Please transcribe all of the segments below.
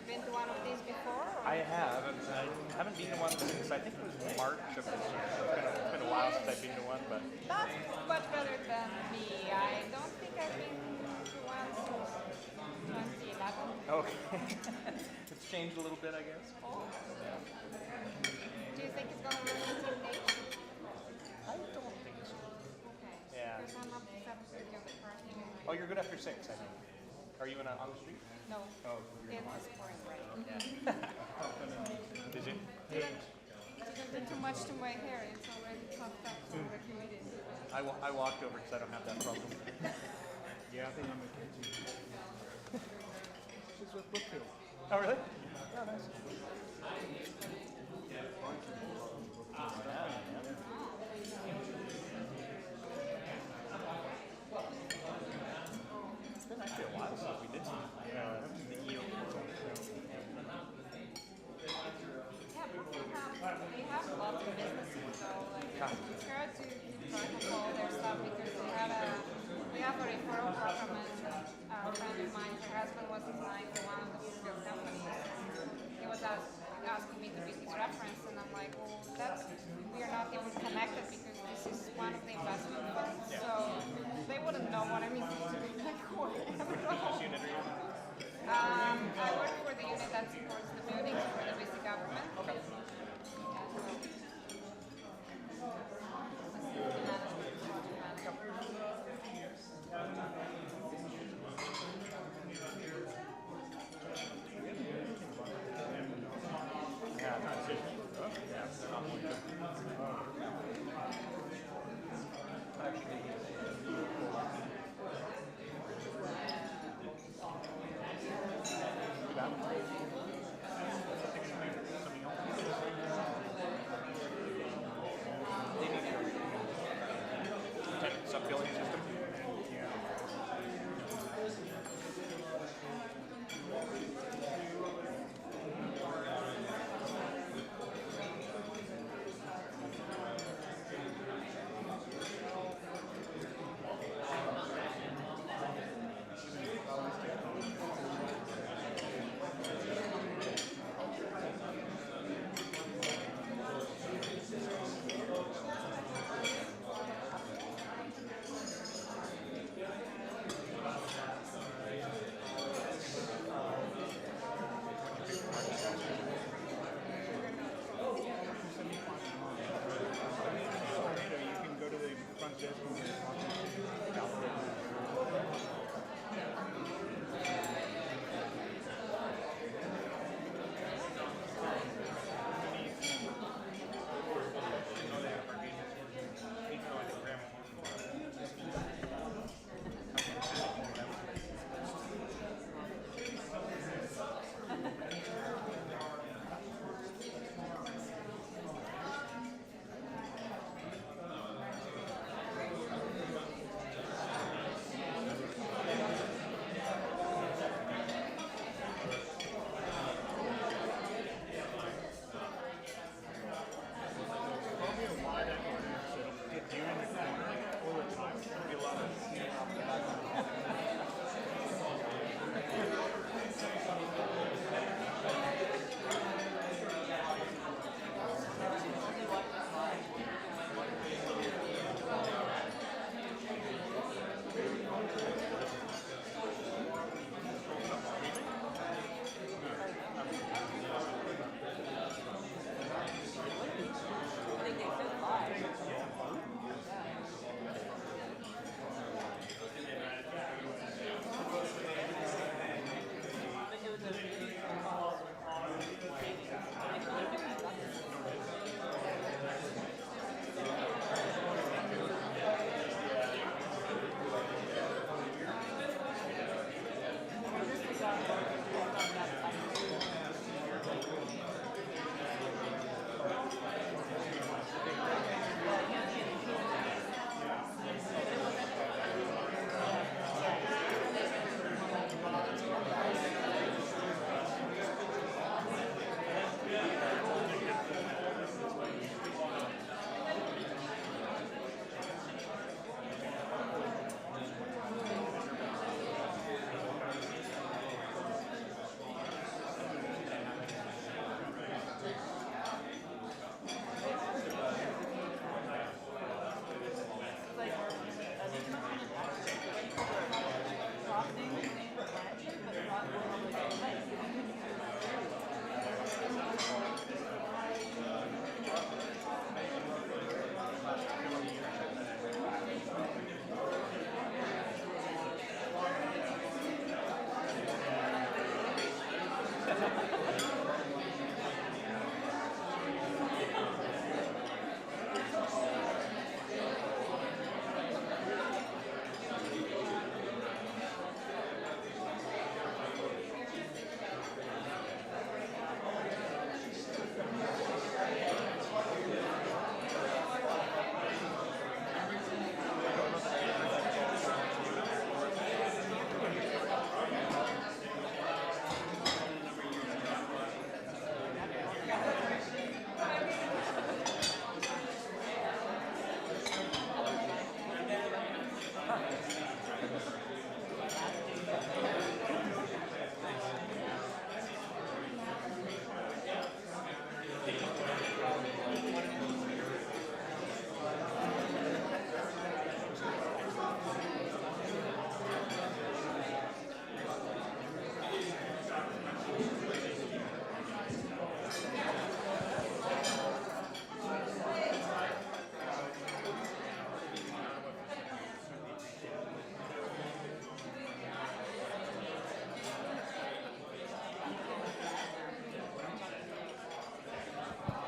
Been to one of these before? Or? I have. I haven't been to one since I think it was March of this year. So it's been a while since I've been to one, but That's much better than me. I don't think I've been to one since 2011. okay, it's changed a little bit, I guess. Oh. Do you think it's going to run until 8? I don't think so. Okay. Yeah. Because I'm up to 7:30 on the parking. Oh, you're good after 6, I think. Are you on the street? No. Oh, It was pouring rain. yeah. Did you? Didn't do too much to my hair. It's already puffed up from the humidity. I walked over because I don't have that problem. Yeah, I think I'm okay too. She's with Brookfield. Oh, really? Oh, nice. It's been actually a while since we did the EO. Yeah, Brookfield they have lots of businesses, so like it's hard to keep track of all their stuff because they have a referral program, and a friend of mine, her husband was assigned to one of the Brookfield companies. He was asking me to be his reference, and I'm like, well, we are not even connected because this is one of the investment funds, so they wouldn't know what I'm using to be like, I work for the unit that supports the buildings for the BC government. Yeah,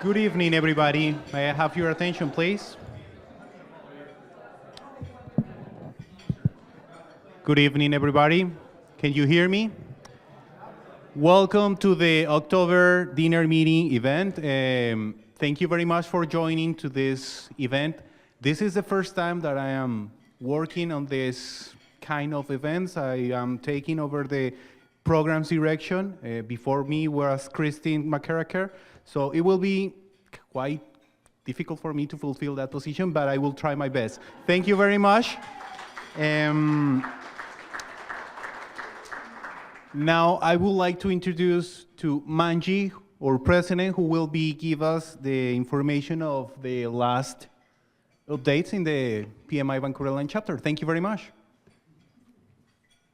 Good evening, everybody. May I have your attention, please? Good evening, everybody. Can you hear me? Welcome to the October dinner meeting event. Thank you very much for joining to this event. This is the first time that I am working on this kind of events. I am taking over the program's direction. Before me was Christine McCarraker. So it will be quite difficult for me to fulfill that position, but I will try my best. Thank you very much. Now I would like to introduce to Manji, our president, who will give us the information of the last updates in the PMI Vancouver Island Chapter. Thank you very much.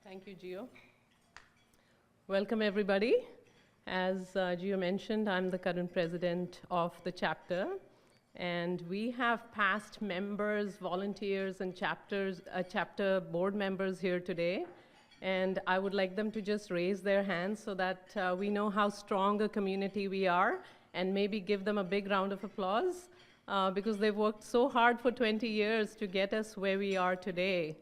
Thank you, Gio. Welcome, everybody. As Gio mentioned, I'm the current president of the chapter, and we have past members, volunteers, and chapter board members here today. And I would like them to just raise their hands so that we know how strong a community we are, and maybe give them a big round of applause because they've worked so hard for 20 years to get us where we are today.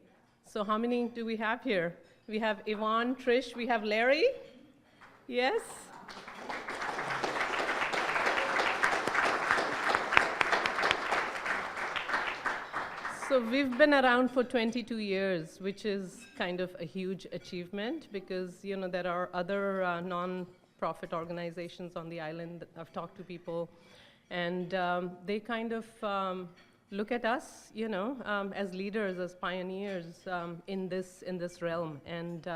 So how many do we have here? We have Yvonne, Trish, we have Larry. Yes? So we've been around for 22 years, which is kind of a huge achievement because, you know, there are other non-profit organizations on the island. I've talked to people, and they kind of look at us, you know, as leaders, as pioneers in this realm, and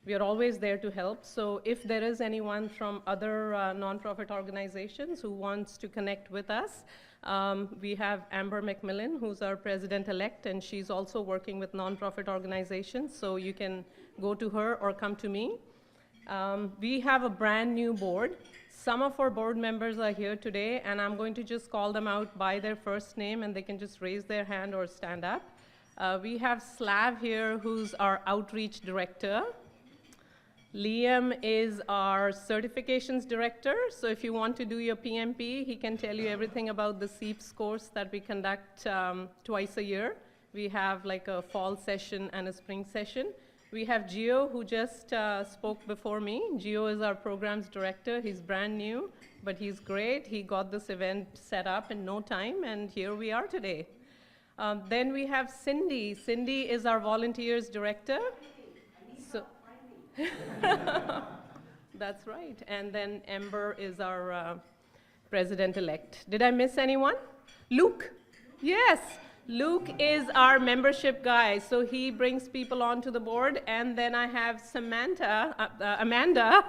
we are always there to help. So if there is anyone from other non-profit organizations who wants to connect with us, we have Amber McMillan, who's our president-elect, and she's also working with non-profit organizations, so you can go to her or come to me. We have a brand new board. Some of our board members are here today, and I'm going to just call them out by their first name, and they can just raise their hand or stand up. We have Slav here, who's our outreach director. Liam is our certifications director, so if you want to do your PMP, he can tell you everything about the SEEPS course that we conduct twice a year. We have like a fall session and a spring session. We have Gio, who just spoke before me. Gio is our programs director. He's brand new, but he's great. He got this event set up in no time, and here we are today. Then we have Cindy. Cindy is our volunteers director. That's right. And then Amber is our president-elect. Did I miss anyone? Luke. Yes. Luke is our membership guy, so he brings people onto the board. And then I have Amanda,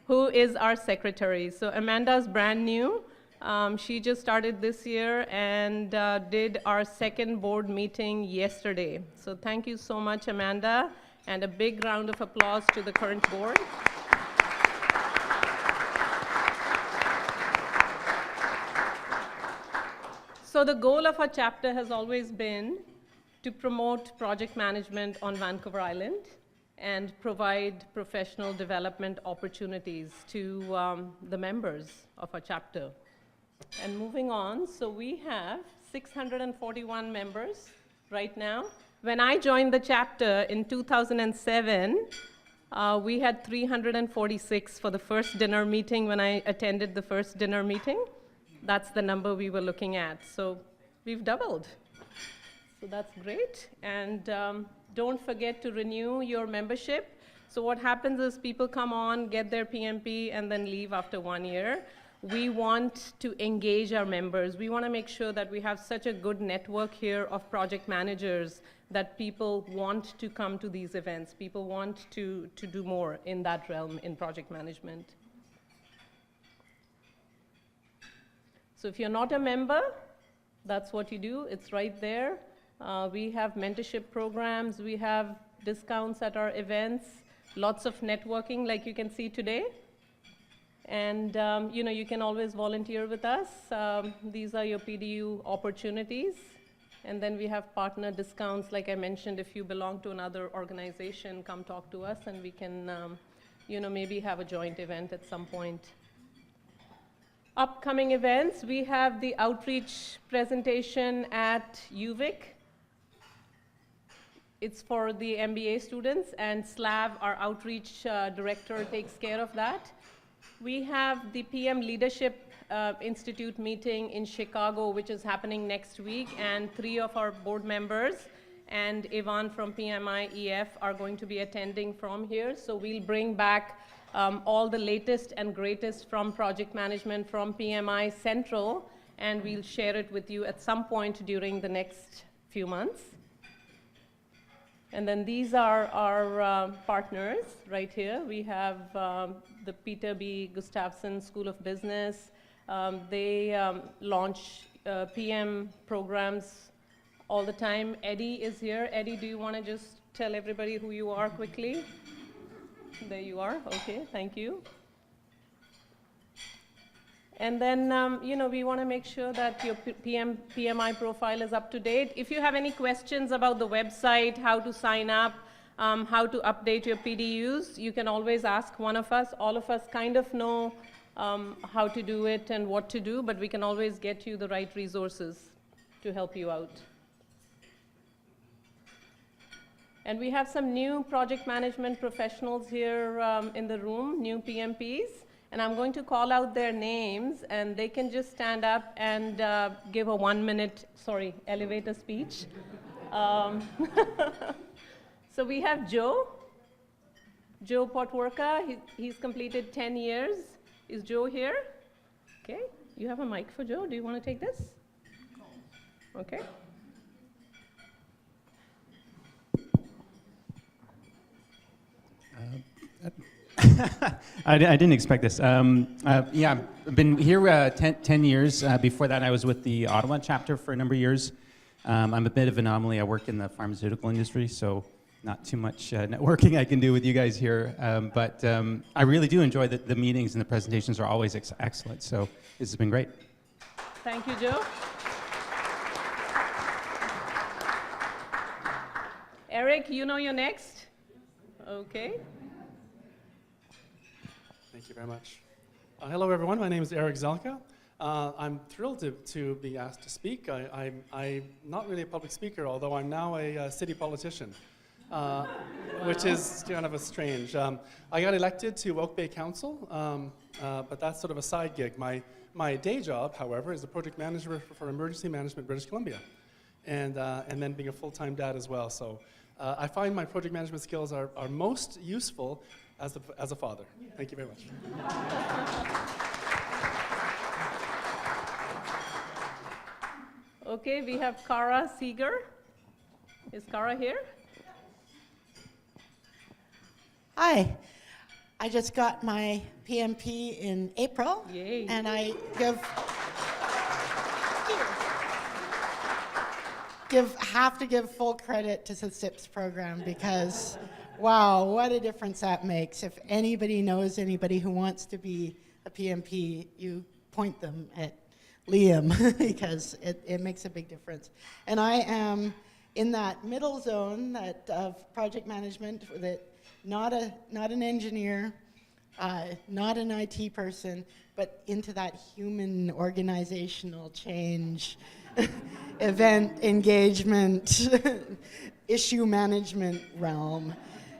who is our secretary. So Amanda's brand new. She just started this year and did our second board meeting yesterday. So thank you so much, Amanda. And a big round of applause to the current board. So the goal of our chapter has always been to promote project management on Vancouver Island and provide professional development opportunities to the members of our chapter. And moving on, so we have 641 members right now. When I joined the chapter in 2007, we had 346 for the first dinner meeting when I attended the first dinner meeting. That's the number we were looking at. So we've doubled. So that's great. And don't forget to renew your membership. So what happens is people come on, get their PMP, and then leave after 1 year. We want to engage our members. We want to make sure that we have such a good network here of project managers that people want to come to these events. People want to do more in that realm in project management. So if you're not a member, that's what you do. It's right there. We have mentorship programs. We have discounts at our events, lots of networking like you can see today. And you know, you can always volunteer with us. These are your PDU opportunities. And then we have partner discounts. Like I mentioned, if you belong to another organization, come talk to us, and we can you know, maybe have a joint event at some point. Upcoming events, we have the outreach presentation at UVic. It's for the MBA students, and Slav, our outreach director, takes care of that. We have the PM Leadership Institute meeting in Chicago, which is happening next week, and 3 of our board members and Ivan from PMI-EF are going to be attending from here. So we'll bring back all the latest and greatest from project management from PMI Central, and we'll share it with you at some point during the next few months. And then these are our partners right here. We have the Peter B. Gustafson School of Business. They launch PM programs all the time. Eddie is here. Eddie, do you want to just tell everybody who you are quickly? There you are. Okay, thank you. And then, we want to make sure that your PMI profile is up to date. If you have any questions about the website, how to sign up, how to update your PDUs, you can always ask one of us. All of us kind of know how to do it and what to do, but we can always get you the right resources to help you out. And we have some new project management professionals here in the room, new PMPs. And I'm going to call out their names, and they can just stand up and give a 1-minute, elevator speech. So we have Joe Potworka. He's completed 10 years. Is Joe here? Okay, you have a mic for Joe. Do you want to take this? Okay. I didn't expect this. Yeah, I've been here 10 years. Before that, I was with the Ottawa chapter for a number of years. I'm a bit of an anomaly. I work in the pharmaceutical industry, so not too much networking I can do with you guys here. But I really do enjoy the meetings, and the presentations are always excellent. So this has been great. Thank you, Joe. Eric, you're next. Okay. Thank you very much. Hello, everyone. My name is Eric Zelka. I'm thrilled to be asked to speak. I'm not really a public speaker, although I'm now a city politician, which is kind of a strange. I got elected to Oak Bay Council, but that's sort of a side gig. My day job, however, is a project manager for Emergency Management British Columbia, and then being a full-time dad as well. So I find my project management skills are most useful as a father. Thank you very much. Okay, we have Kara Seeger. Is Kara here? Hi. I just got my PMP in April. Yay. And I have to give full credit to the SIPS program because wow, what a difference that makes. If anybody knows anybody who wants to be a PMP, you point them at Liam because it makes a big difference. And I am in that middle zone of project management, that not an engineer, not an IT person, but into that human organizational change, event engagement, issue management realm.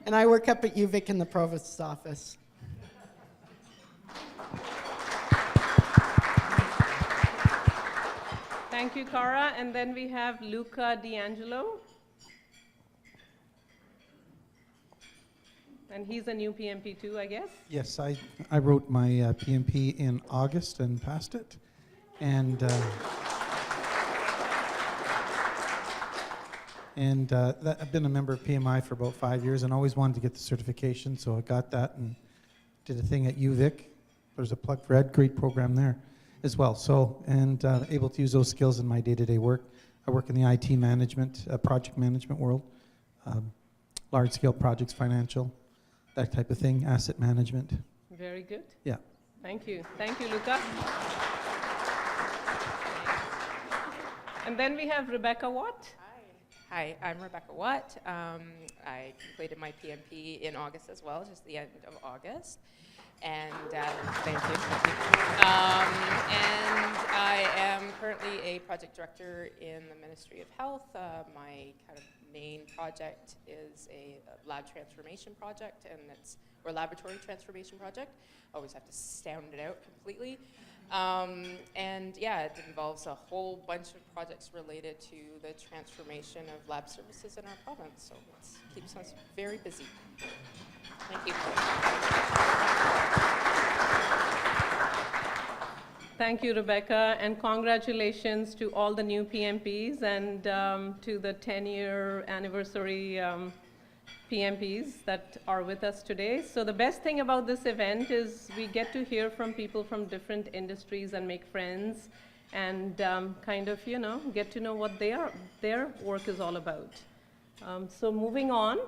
And I work up at UVic in the Provost's office. Thank you, Cara. And then we have Luca D'Angelo. And he's a new PMP too, I guess? Yes, I wrote my PMP in August and passed it. And I've been a member of PMI for about 5 years and always wanted to get the certification, so I got that and did a thing at UVic. There's a plug for Ed, great program there as well. So, and able to use those skills in my day-to-day work. I work in the IT management, project management world, large-scale projects, financial, that type of thing, asset management. Very good. Yeah. Thank you. Thank you, Luca. And then we have Rebecca Watt. Hi, I'm Rebecca Watt. I completed my PMP in August as well, just the end of August. and thank you. And I am currently a project director in the Ministry of Health. My kind of main project is a lab transformation project, or laboratory transformation project. Always have to sound it out completely. And yeah, it involves a whole bunch of projects related to the transformation of lab services in our province. So it keeps us very busy. Thank you. Thank you, Rebecca, and congratulations to all the new PMPs and to the 10-year anniversary PMPs that are with us today. So the best thing about this event is we get to hear from people from different industries and make friends and kind of, get to know what their work is all about. So moving on,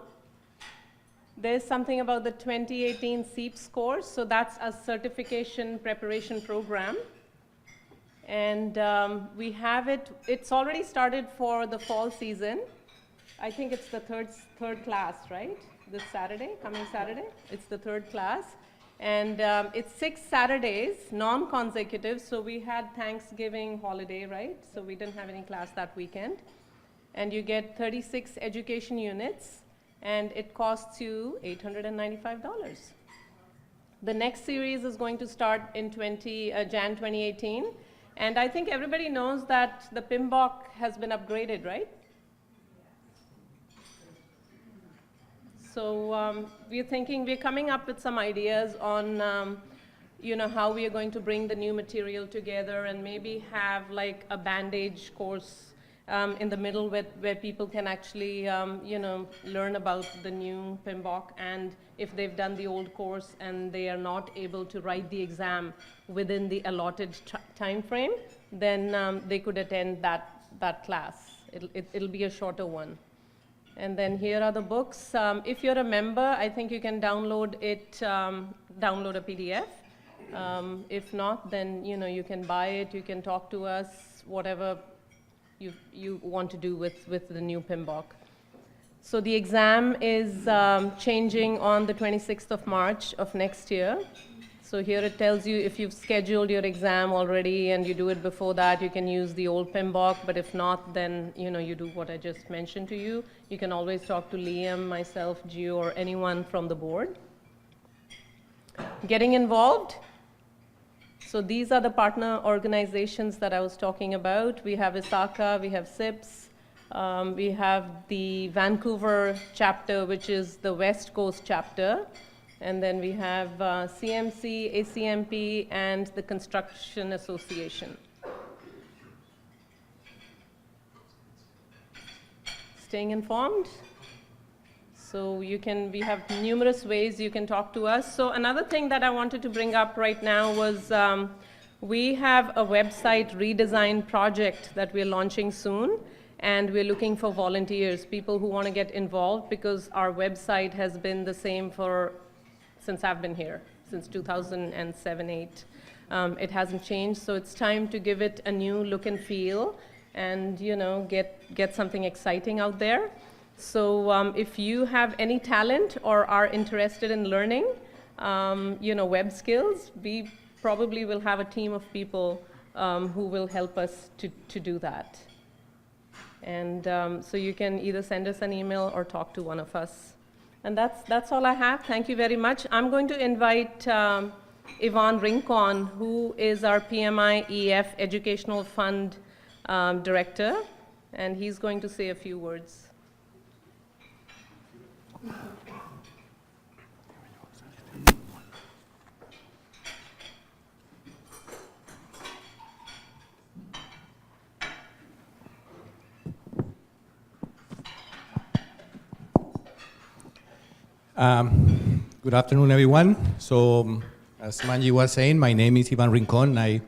there's something about the 2018 SEEPS course. So that's a certification preparation program. And we have it's already started for the fall season. I think it's the third class, right? This Saturday, coming Saturday, it's the third class. And it's 6 Saturdays, non-consecutive, so we had Thanksgiving holiday, right? So we didn't have any class that weekend. And you get 36 education units, and it costs you $895. The next series is going to start in Jan 2018, and I think everybody knows that the PMBOK has been upgraded, right? So we're coming up with some ideas on, how we are going to bring the new material together and maybe have like a bandage course in the middle where people can actually, learn about the new PMBOK, and if they've done the old course and they are not able to write the exam within the allotted time frame, then they could attend that class. It'll be a shorter one. And then here are the books. If you're a member, I think you can download a PDF. If not, then you can buy it, you can talk to us, whatever you want to do with the new PMBOK. So the exam is changing on the 26th of March of next year. So here it tells you if you've scheduled your exam already and you do it before that, you can use the old PMBOK, but if not, then you do what I just mentioned to you. You can always talk to Liam, myself, Gio, or anyone from the board. Getting involved. So these are the partner organizations that I was talking about. We have ISACA, we have SIPS, we have the Vancouver chapter, which is the West Coast chapter. And then we have CMC, ACMP, and the Construction Association. Staying informed. So we have numerous ways you can talk to us. So another thing that I wanted to bring up right now was we have a website redesign project that we're launching soon. And we're looking for volunteers, people who want to get involved, because our website has been the same since I've been here, since 2007-8. It hasn't changed, so it's time to give it a new look and feel and, get something exciting out there. So if you have any talent or are interested in learning, web skills, we probably will have a team of people who will help us to do that. And so you can either send us an email or talk to one of us. And that's all I have. Thank you very much. I'm going to invite Yvonne Rincon, who is our PMI-EF Educational Fund Director, and he's going to say a few words. Good afternoon, everyone. So, as Manji was saying, my name is Ivan Rincon. I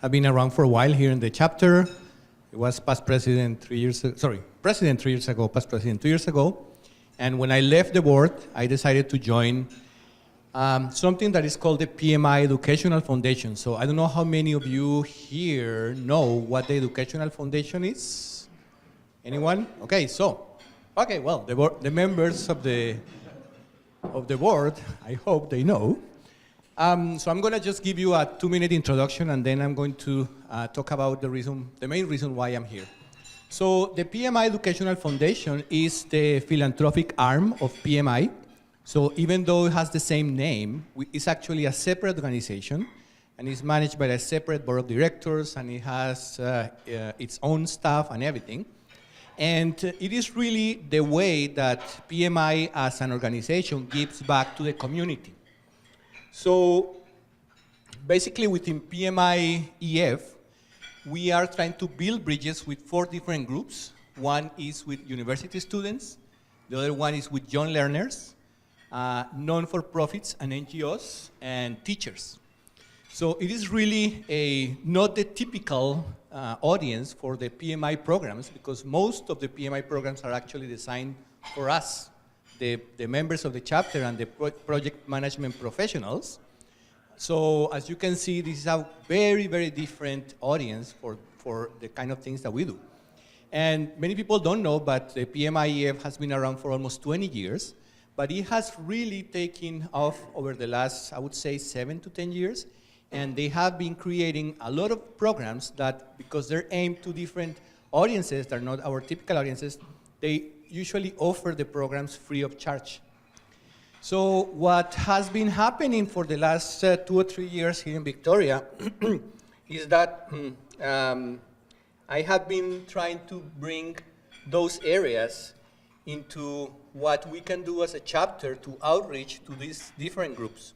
have been around for a while here in the chapter. I was past president 3 years ago, president 3 years ago, past president 2 years ago. And when I left the board, I decided to join something that is called the PMI Educational Foundation. So I don't know how many of you here know what the Educational Foundation is. Anyone? Okay, well, the members of the board, I hope they know. So I'm going to just give you a 2-minute introduction, and then I'm going to talk about the main reason why I'm here. So the PMI Educational Foundation is the philanthropic arm of PMI. So even though it has the same name, it's actually a separate organization, and it's managed by a separate board of directors, and it has its own staff and everything. And it is really the way that PMI as an organization gives back to the community. So basically within PMI-EF, we are trying to build bridges with 4 different groups. One is with university students, the other one is with young learners, non-for-profits and NGOs, and teachers. So it is really not the typical audience for the PMI programs, because most of the PMI programs are actually designed for us, the members of the chapter and the project management professionals. So as you can see, this is a very, very different audience for the kind of things that we do. And many people don't know, but the PMI-EF has been around for almost 20 years, but it has really taken off over the last, I would say, 7 to 10 years. And they have been creating a lot of programs that, because they're aimed to different audiences, they're not our typical audiences, they usually offer the programs free of charge. So what has been happening for the last 2 or 3 years here in Victoria is that I have been trying to bring those areas into what we can do as a chapter to outreach to these different groups.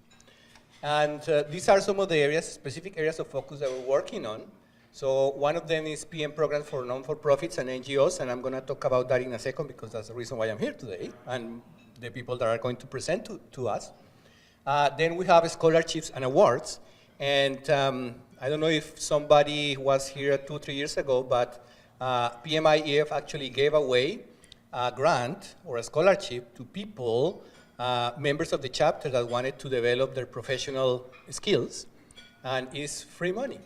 And these are some of the areas, specific areas of focus that we're working on. So one of them is PM programs for non-for-profits and NGOs, and I'm going to talk about that in a second because that's the reason why I'm here today, and the people that are going to present to us. Then we have scholarships and awards, and I don't know if somebody was here 2 or 3 years ago, but PMI-EF actually gave away a grant or a scholarship to people, members of the chapter that wanted to develop their professional skills, and it's free money.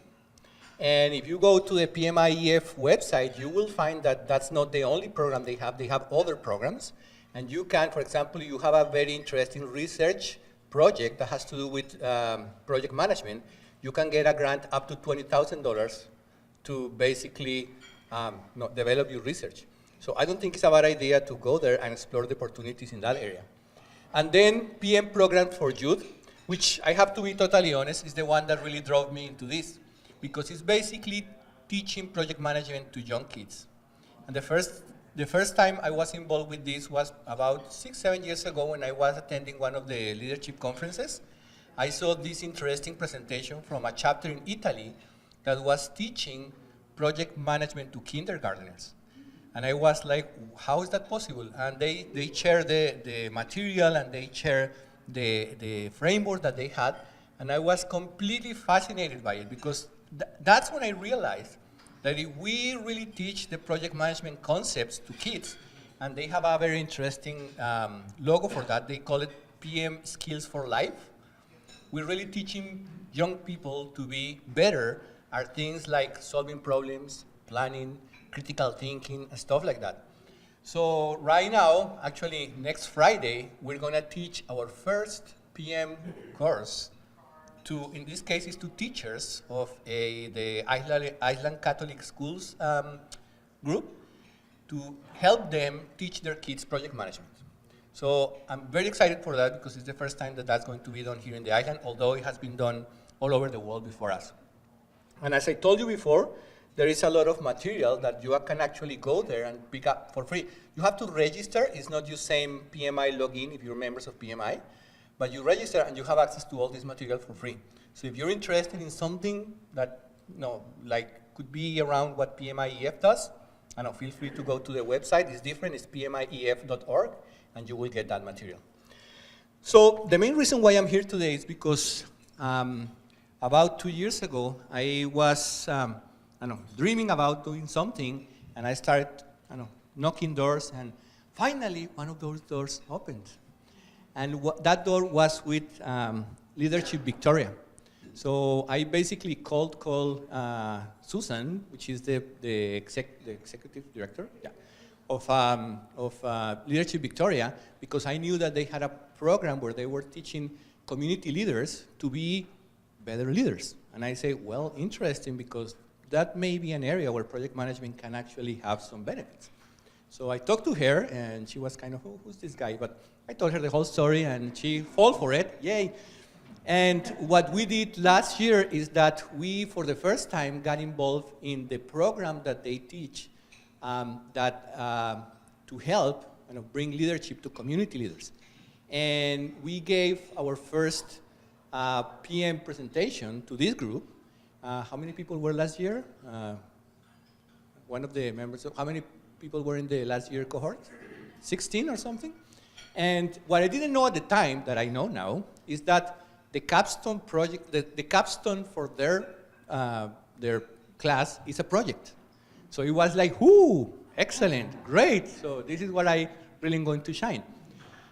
And if you go to the PMI-EF website, you will find that that's not the only program they have. They have other programs. And you can, for example, you have a very interesting research project that has to do with project management. You can get a grant up to $20,000 to basically develop your research. So I don't think it's a bad idea to go there and explore the opportunities in that area. And then PM programs for youth, which I have to be totally honest, is the one that really drove me into this, because it's basically teaching project management to young kids. And the first time I was involved with this was about 6-7 years ago when I was attending one of the leadership conferences. I saw this interesting presentation from a chapter in Italy that was teaching project management to kindergartners. And I was like, how is that possible? And they share the material and they share the framework that they had. And I was completely fascinated by it because that's when I realized that if we really teach the project management concepts to kids, and they have a very interesting logo for that, they call it PM Skills for Life. We're really teaching young people to be better at things like solving problems, planning, critical thinking, and stuff like that. So right now, actually next Friday, we're gonna teach our first PM course to, in this case, is to teachers of the Island Catholic Schools group to help them teach their kids project management. So I'm very excited for that because it's the first time that that's going to be done here in the island, although it has been done all over the world before us. And as I told you before, there is a lot of material that you can actually go there and pick up for free. You have to register. It's not your same PMI login if you're members of PMI, but you register and you have access to all this material for free. So if you're interested in something that, like could be around what PMI-EF does, feel free to go to the website. It's different. It's PMI-EF.org, and you will get that material. So the main reason why I'm here today is because about 2 years ago, I was dreaming about doing something, and I started knocking doors, and finally one of those doors opened. And that door was with Leadership Victoria. So I basically called Susan, which is the executive director of Leadership Victoria, because I knew that they had a program where they were teaching community leaders to be better leaders. And I say, well, interesting, because that may be an area where project management can actually have some benefits. So I talked to her, and she was kind of, oh, who's this guy? But I told her the whole story, and she fell for it, yay. And what we did last year is that we, for the first time, got involved in the program that they teach to help bring leadership to community leaders. And we gave our first PM presentation to this group. How many people were last year? One of the members, how many people were in the last year cohort? 16 or something? And what I didn't know at the time, that I know now, is that the capstone project, the capstone for their class is a project. So it was like, whoo, excellent, great. So this is what I really am going to shine.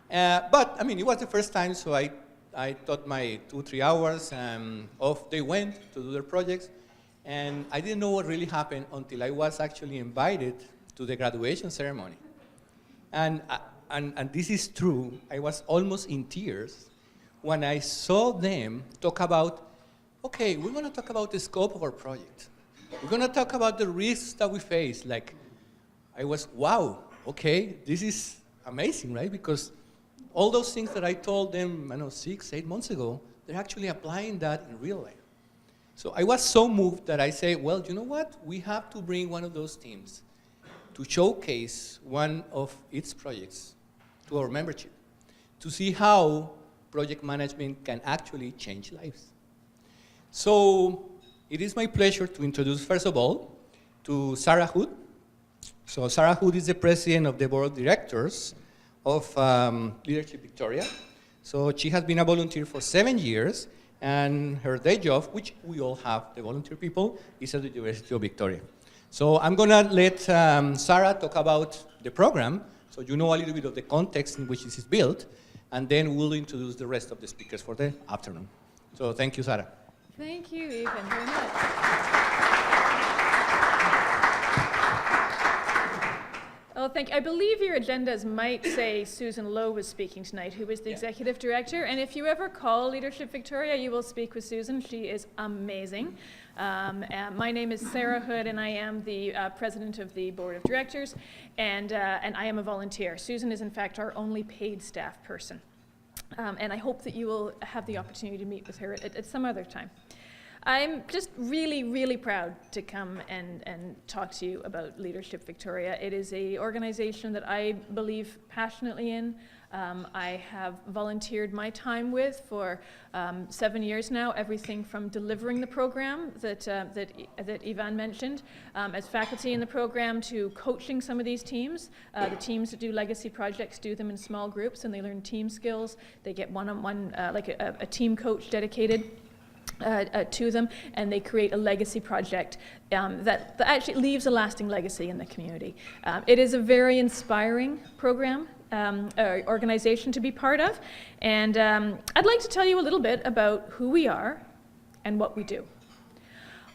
But I mean, it was the first time, so I taught my 2-3 hours, and off they went to do their projects. And I didn't know what really happened until I was actually invited to the graduation ceremony. And this is true, I was almost in tears when I saw them talk about, okay, we're going to talk about the scope of our project. We're going to talk about the risks that we face. Like, I was, wow, okay, this is amazing, right? Because all those things that I told them, 6-8 months ago, they're actually applying that in real life. So I was so moved that I say, well, you know what? We have to bring one of those teams to showcase one of its projects to our membership, to see how project management can actually change lives. So it is my pleasure to introduce, first of all, to Sarah Hood. So Sarah Hood is the president of the board of directors of Leadership Victoria. So she has been a volunteer for 7 years, and her day job, which we all have, the volunteer people, is at the University of Victoria. So I'm going to let Sarah talk about the program, so you know a little bit of the context in which this is built, and then we'll introduce the rest of the speakers for the afternoon. So thank you, Sarah. Thank you, Ethan, very much. Oh, thank you. I believe your agendas might say Susan Lowe was speaking tonight, who is the executive director. And if you ever call Leadership Victoria, you will speak with Susan. She is amazing. My name is Sarah Hood, and I am the president of the board of directors, and I am a volunteer. Susan is, in fact, our only paid staff person. And I hope that you will have the opportunity to meet with her at some other time. I'm just really, really proud to come and talk to you about Leadership Victoria. It is an organization that I believe passionately in. I have volunteered my time with for 7 years now, everything from delivering the program that Ivan mentioned, as faculty in the program, to coaching some of these teams. The teams that do legacy projects do them in small groups, and they learn team skills. They get one-on-one, like a team coach dedicated to them, and they create a legacy project that actually leaves a lasting legacy in the community. It is a very inspiring program, organization to be part of, and I'd like to tell you a little bit about who we are and what we do.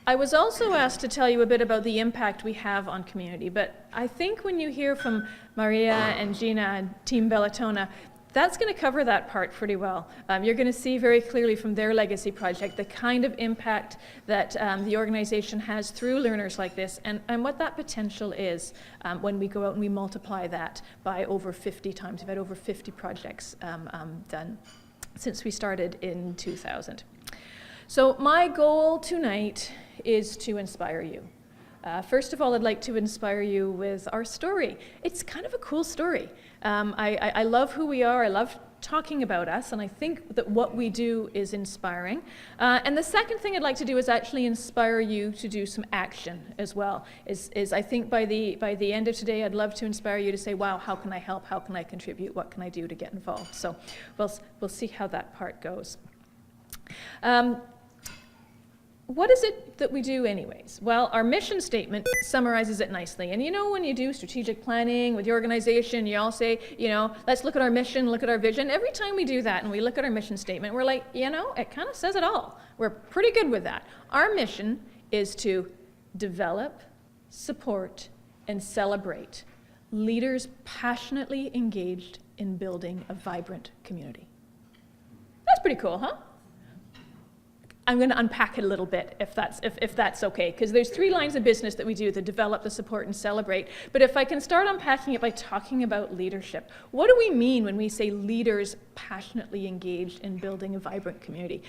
I was also asked to tell you a bit about the impact we have on community, but I think when you hear from Maria and Gina and Team Bellatona, that's going to cover that part pretty well. You're going to see very clearly from their legacy project the kind of impact that the organization has through learners like this, and what that potential is when we go out and we multiply that by over 50 times. We've had over 50 projects done since we started in 2000. So my goal tonight is to inspire you. First of all, I'd like to inspire you with our story. It's kind of a cool story. I love who we are, I love talking about us, and I think that what we do is inspiring. And the second thing I'd like to do is actually inspire you to do some action as well. Is I think by the end of today, I'd love to inspire you to say, wow, how can I help? How can I contribute? What can I do to get involved? So we'll see how that part goes. What is it that we do anyways? Well, our mission statement summarizes it nicely. And you know, when you do strategic planning with your organization, you all say, you know, let's look at our mission, look at our vision. Every time we do that and we look at our mission statement, we're like, you know, it kind of says it all. We're pretty good with that. Our mission is to develop, support, and celebrate leaders passionately engaged in building a vibrant community. That's pretty cool, huh? I'm going to unpack it a little bit, if that's okay, because there's 3 lines of business that we do: the develop, the support, and celebrate. But if I can start unpacking it by talking about leadership, what do we mean when we say leaders passionately engaged in building a vibrant community?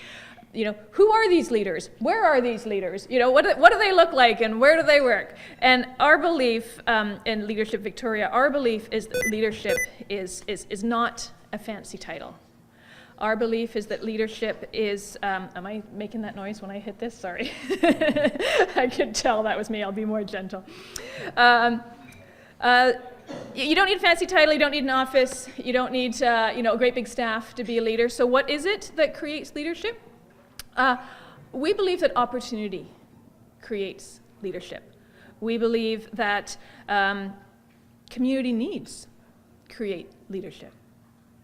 You know, who are these leaders? Where are these leaders? You know, what do they look like, and where do they work? And our belief in Leadership Victoria, our belief is that leadership is not a fancy title. Our belief is that leadership is, am I making that noise when I hit this? Sorry. I could tell that was me. I'll be more gentle. You don't need a fancy title. You don't need an office. You don't need a great big staff to be a leader. So what is it that creates leadership? We believe that opportunity creates leadership. We believe that community needs create leadership.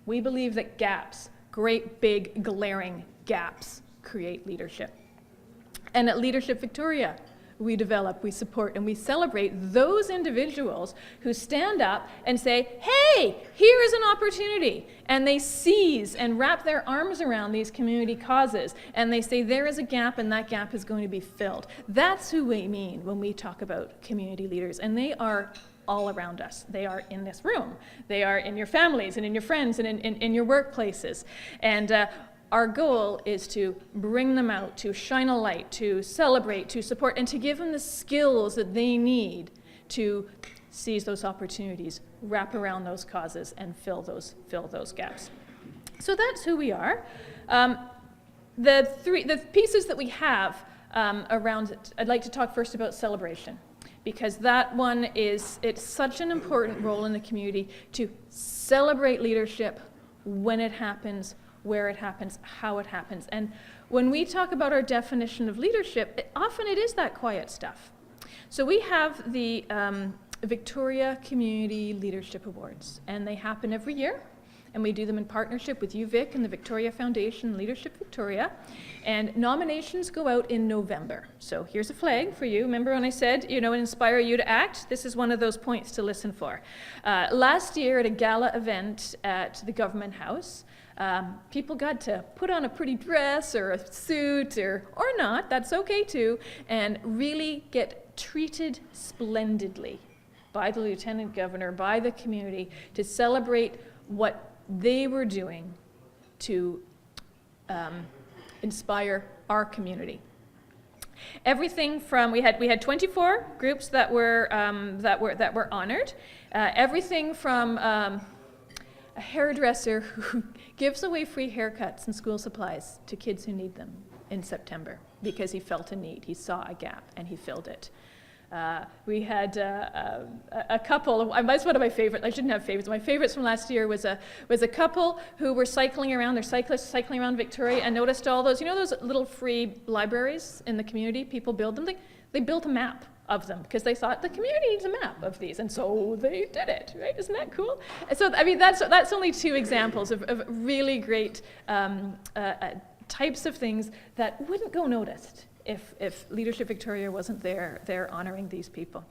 We believe that gaps, great big glaring gaps, create leadership. And at Leadership Victoria, we develop, we support, and we celebrate those individuals who stand up and say, hey, here is an opportunity. And they seize and wrap their arms around these community causes. And they say, there is a gap, and that gap is going to be filled. That's who we mean when we talk about community leaders. And they are all around us. They are in this room. They are in your families and in your friends and in your workplaces. And our goal is to bring them out, to shine a light, to celebrate, to support, and to give them the skills that they need to seize those opportunities, wrap around those causes, and fill those gaps. So that's who we are. The pieces that we have around it, I'd like to talk first about celebration, because that one it's such an important role in the community to celebrate leadership when it happens, where it happens, how it happens. And when we talk about our definition of leadership, often it is that quiet stuff. So we have the Victoria Community Leadership Awards, and they happen every year. And we do them in partnership with UVic and the Victoria Foundation, Leadership Victoria. And nominations go out in November. So here's a flag for you. Remember when I said, inspire you to act? This is one of those points to listen for. Last year at a gala event at the Government House, people got to put on a pretty dress or a suit or not, that's okay too, and really get treated splendidly by the Lieutenant Governor, by the community, to celebrate what they were doing to inspire our community. Everything from we had 24 groups that were honored. Everything from a hairdresser who gives away free haircuts and school supplies to kids who need them in September because he felt a need, he saw a gap, and he filled it. We had a couple, that's one of my favorites, I shouldn't have favorites, my favorites from last year was a couple who were cycling around, they're cyclists cycling around Victoria, and noticed all those, those little free libraries in the community, people build them, they built a map of them because they thought the community needs a map of these, and so they did it, right? Isn't that cool? And so, that's only 2 examples of really great types of things that wouldn't go noticed if Leadership Victoria wasn't there honoring these people.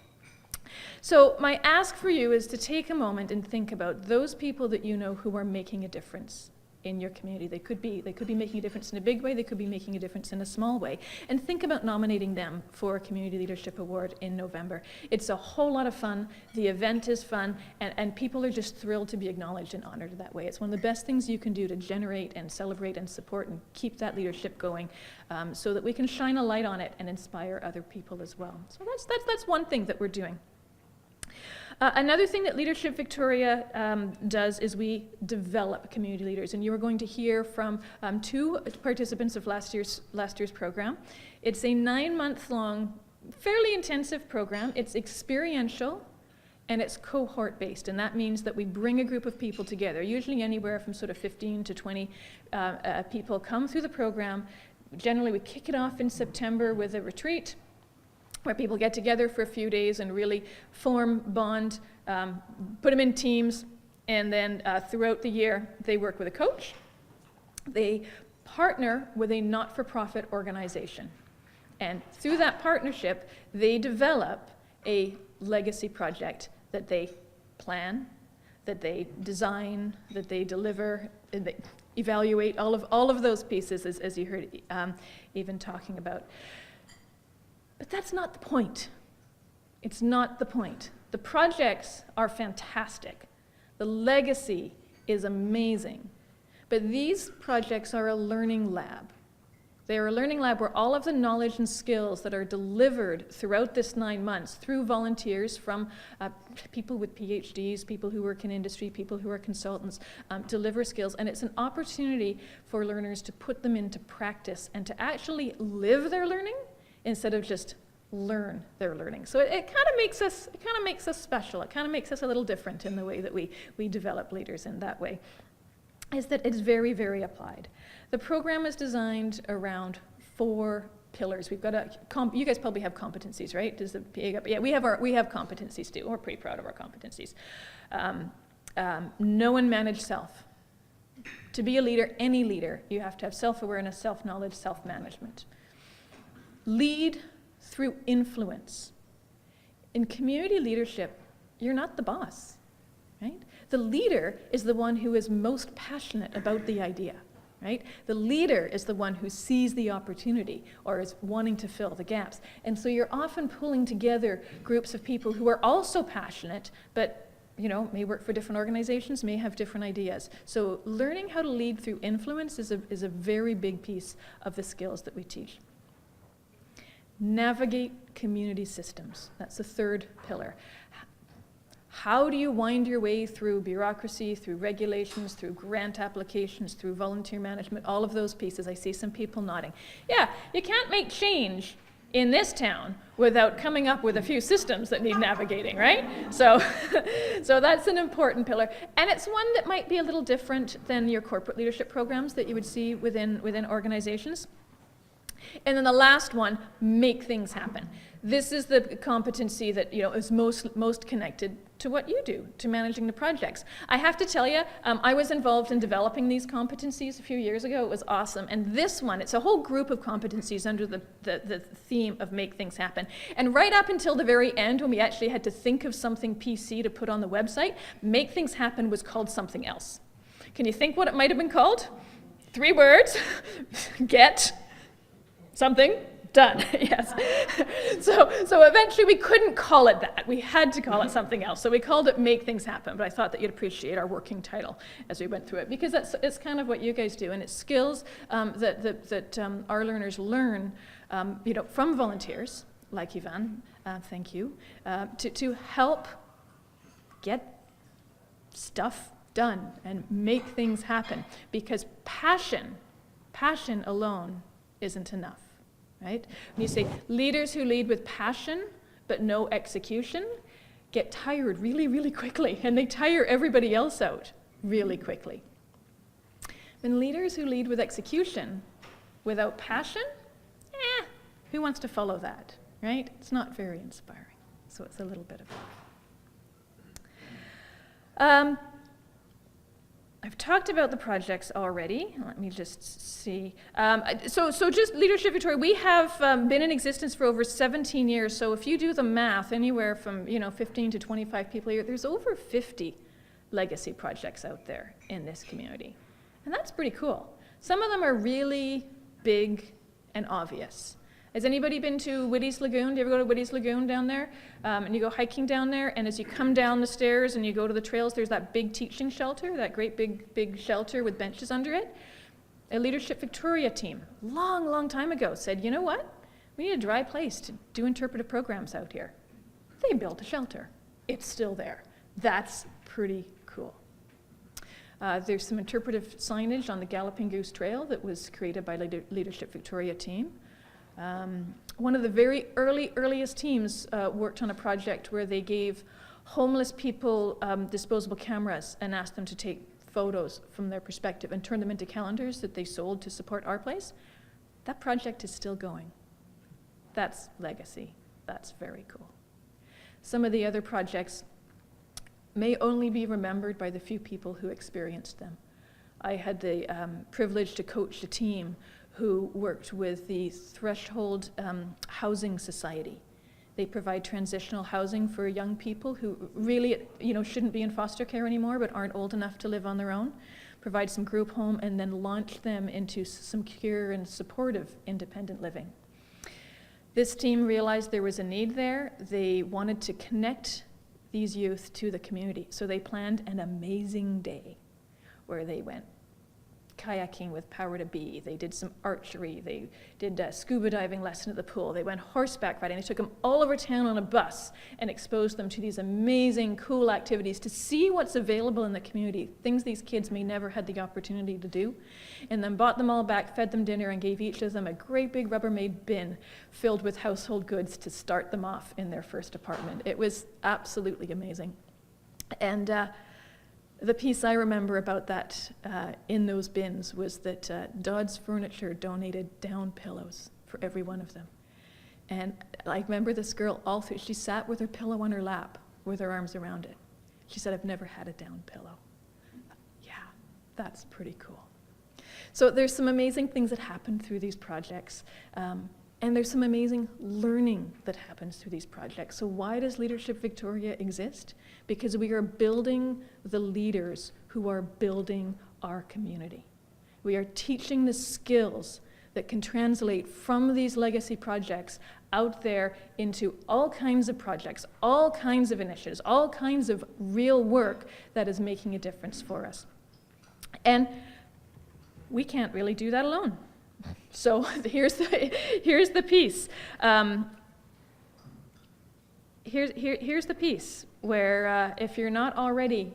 So my ask for you is to take a moment and think about those people that you know who are making a difference in your community. They could be making a difference in a big way, they could be making a difference in a small way, and think about nominating them for a Community Leadership Award in November. It's a whole lot of fun, the event is fun, and people are just thrilled to be acknowledged and honored that way. It's one of the best things you can do to generate and celebrate and support and keep that leadership going, so that we can shine a light on it and inspire other people as well. So that's one thing that we're doing. Another thing that Leadership Victoria does is we develop community leaders, and you are going to hear from 2 participants of last year's program. It's a 9-month-long, fairly intensive program. It's experiential, and it's cohort-based, and that means that we bring a group of people together, usually anywhere from sort of 15 to 20 people come through the program. Generally, we kick it off in September with a retreat, where people get together for a few days and really form, bond, put them in teams, and then throughout the year, they work with a coach. They partner with a not-for-profit organization. And through that partnership, they develop a legacy project that they plan, that they design, that they deliver. evaluate, all of those pieces, as you heard even talking about. But that's not the point. It's not the point. The projects are fantastic. The legacy is amazing. But these projects are a learning lab. They are a learning lab where all of the knowledge and skills that are delivered throughout this 9 months through volunteers from people with PhDs, people who work in industry, people who are consultants, deliver skills. And it's an opportunity for learners to put them into practice and to actually live their learning instead of just learn their learning. So it kind of makes us special. It kind of makes us a little different in the way that we develop leaders in that way. Is that it's very, very applied. The program is designed around 4 pillars. We've got you guys probably have competencies, right? Does the PA, yeah, we have competencies too. We're pretty proud of our competencies. Know and manage self. To be a leader, any leader, you have to have self-awareness, self-knowledge, self-management. Lead through influence. In community leadership, you're not the boss, right? The leader is the one who is most passionate about the idea, right? The leader is the one who sees the opportunity or is wanting to fill the gaps. And so you're often pulling together groups of people who are also passionate, but may work for different organizations, may have different ideas. So learning how to lead through influence is a very big piece of the skills that we teach. Navigate community systems. That's the 3rd pillar. How do you wind your way through bureaucracy, through regulations, through grant applications, through volunteer management, all of those pieces? I see some people nodding. Yeah, you can't make change in this town without coming up with a few systems that need navigating, right? So that's an important pillar. And it's one that might be a little different than your corporate leadership programs that you would see within organizations. And then the last one, make things happen. This is the competency that is most connected to what you do, to managing the projects. I have to tell you, I was involved in developing these competencies a few years ago. It was awesome. And this one, it's a whole group of competencies under the theme of make things happen. And right up until the very end, when we actually had to think of something PC to put on the website, make things happen was called something else. Can you think what it might have been called? 3 words, get something done. Yes. So eventually we couldn't call it that. We had to call it something else. So we called it Make Things Happen. But I thought that you'd appreciate our working title as we went through it, because it's kind of what you guys do, and it's skills that our learners learn, from volunteers like Ivan. Thank you, to help get stuff done and make things happen, because passion alone isn't enough. Right? When you say leaders who lead with passion but no execution get tired really, really quickly, and they tire everybody else out really quickly. When leaders who lead with execution without passion, who wants to follow that, right? It's not very inspiring. So it's a little bit of both. I've talked about the projects already. Let me just see. So just Leadership Victoria, we have been in existence for over 17 years. So if you do the math, anywhere from 15 to 25 people a year, there's over 50 legacy projects out there in this community. And that's pretty cool. Some of them are really big and obvious. Has anybody been to Whitty's Lagoon? Do you ever go to Whitty's Lagoon down there? And you go hiking down there, and as you come down the stairs and you go to the trails, there's that big teaching shelter, that great big shelter with benches under it. A Leadership Victoria team, long time ago, said, you know what? We need a dry place to do interpretive programs out here. They built a shelter. It's still there. That's pretty cool. There's some interpretive signage on the Galloping Goose Trail that was created by Leadership Victoria team. One of the very earliest teams worked on a project where they gave homeless people disposable cameras and asked them to take photos from their perspective and turn them into calendars that they sold to support our place. That project is still going. That's legacy. That's very cool. Some of the other projects may only be remembered by the few people who experienced them. I had the privilege to coach a team who worked with the Threshold Housing Society. They provide transitional housing for young people who really, shouldn't be in foster care anymore but aren't old enough to live on their own. provide some group home, and then launch them into some secure and supportive independent living. This team realized there was a need there. They wanted to connect these youth to the community, so they planned an amazing day where they went kayaking with Power to Be. They did some archery. They did a scuba diving lesson at the pool. They went horseback riding. They took them all over town on a bus and exposed them to these amazing, cool activities to see what's available in the community, things these kids may never had the opportunity to do, and then brought them all back, fed them dinner, and gave each of them a great big Rubbermaid bin filled with household goods to start them off in their first apartment. It was absolutely amazing. And the piece I remember about that in those bins was that Dodds Furniture donated down pillows for every one of them. And I remember this girl all through, she sat with her pillow on her lap with her arms around it. She said, "I've never had a down pillow." Yeah, that's pretty cool. So there's some amazing things that happen through these projects. And there's some amazing learning that happens through these projects. So why does Leadership Victoria exist? Because we are building the leaders who are building our community. We are teaching the skills that can translate from these legacy projects out there into all kinds of projects, all kinds of initiatives, all kinds of real work that is making a difference for us. And we can't really do that alone. So here's the piece. Here's the piece where if you're not already,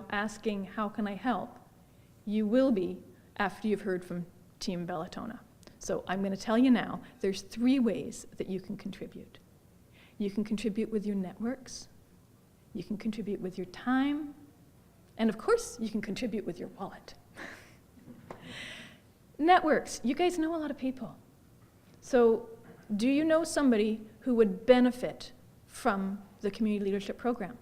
asking how can I help, you will be after you've heard from Team Bellatona. So I'm going to tell you now, there's 3 ways that you can contribute. You can contribute with your networks, you can contribute with your time, and of course you can contribute with your wallet. Networks, you guys know a lot of people. So do you know somebody who would benefit from the community leadership program?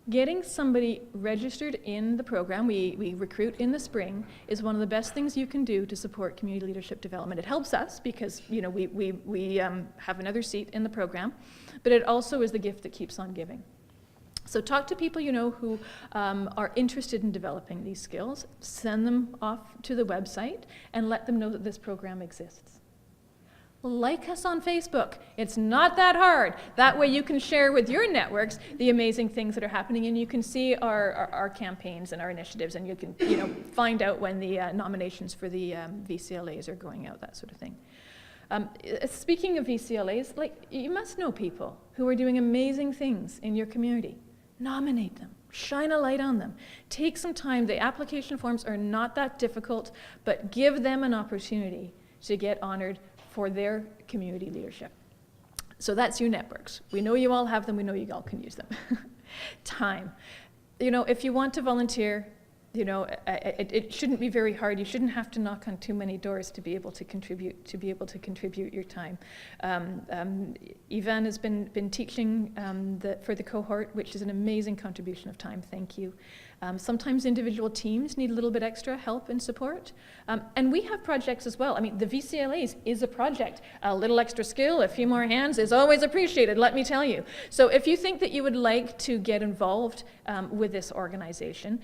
Getting somebody registered in the program, we recruit in the spring, is one of the best things you can do to support community leadership development. It helps us because we have another seat in the program, but it also is the gift that keeps on giving. So talk to people you know who are interested in developing these skills, send them off to the website, and let them know that this program exists. Like us on Facebook. It's not that hard. That way you can share with your networks the amazing things that are happening, and you can see our campaigns and our initiatives, and you can find out when the nominations for the VCLAs are going out, that sort of thing. Speaking of VCLAs, you must know people who are doing amazing things in your community. Nominate them. Shine a light on them. Take some time. The application forms are not that difficult, but give them an opportunity to get honored for their community leadership. So that's your networks. We know you all have them. We know you all can use them. Time. If you want to volunteer, it shouldn't be very hard. You shouldn't have to knock on too many doors to be able to contribute your time. Ivan has been teaching for the cohort, which is an amazing contribution of time. Thank you. Sometimes individual teams need a little bit extra help and support. And we have projects as well. I mean, the VCLAs is a project. A little extra skill, a few more hands is always appreciated, let me tell you. So if you think that you would like to get involved with this organization,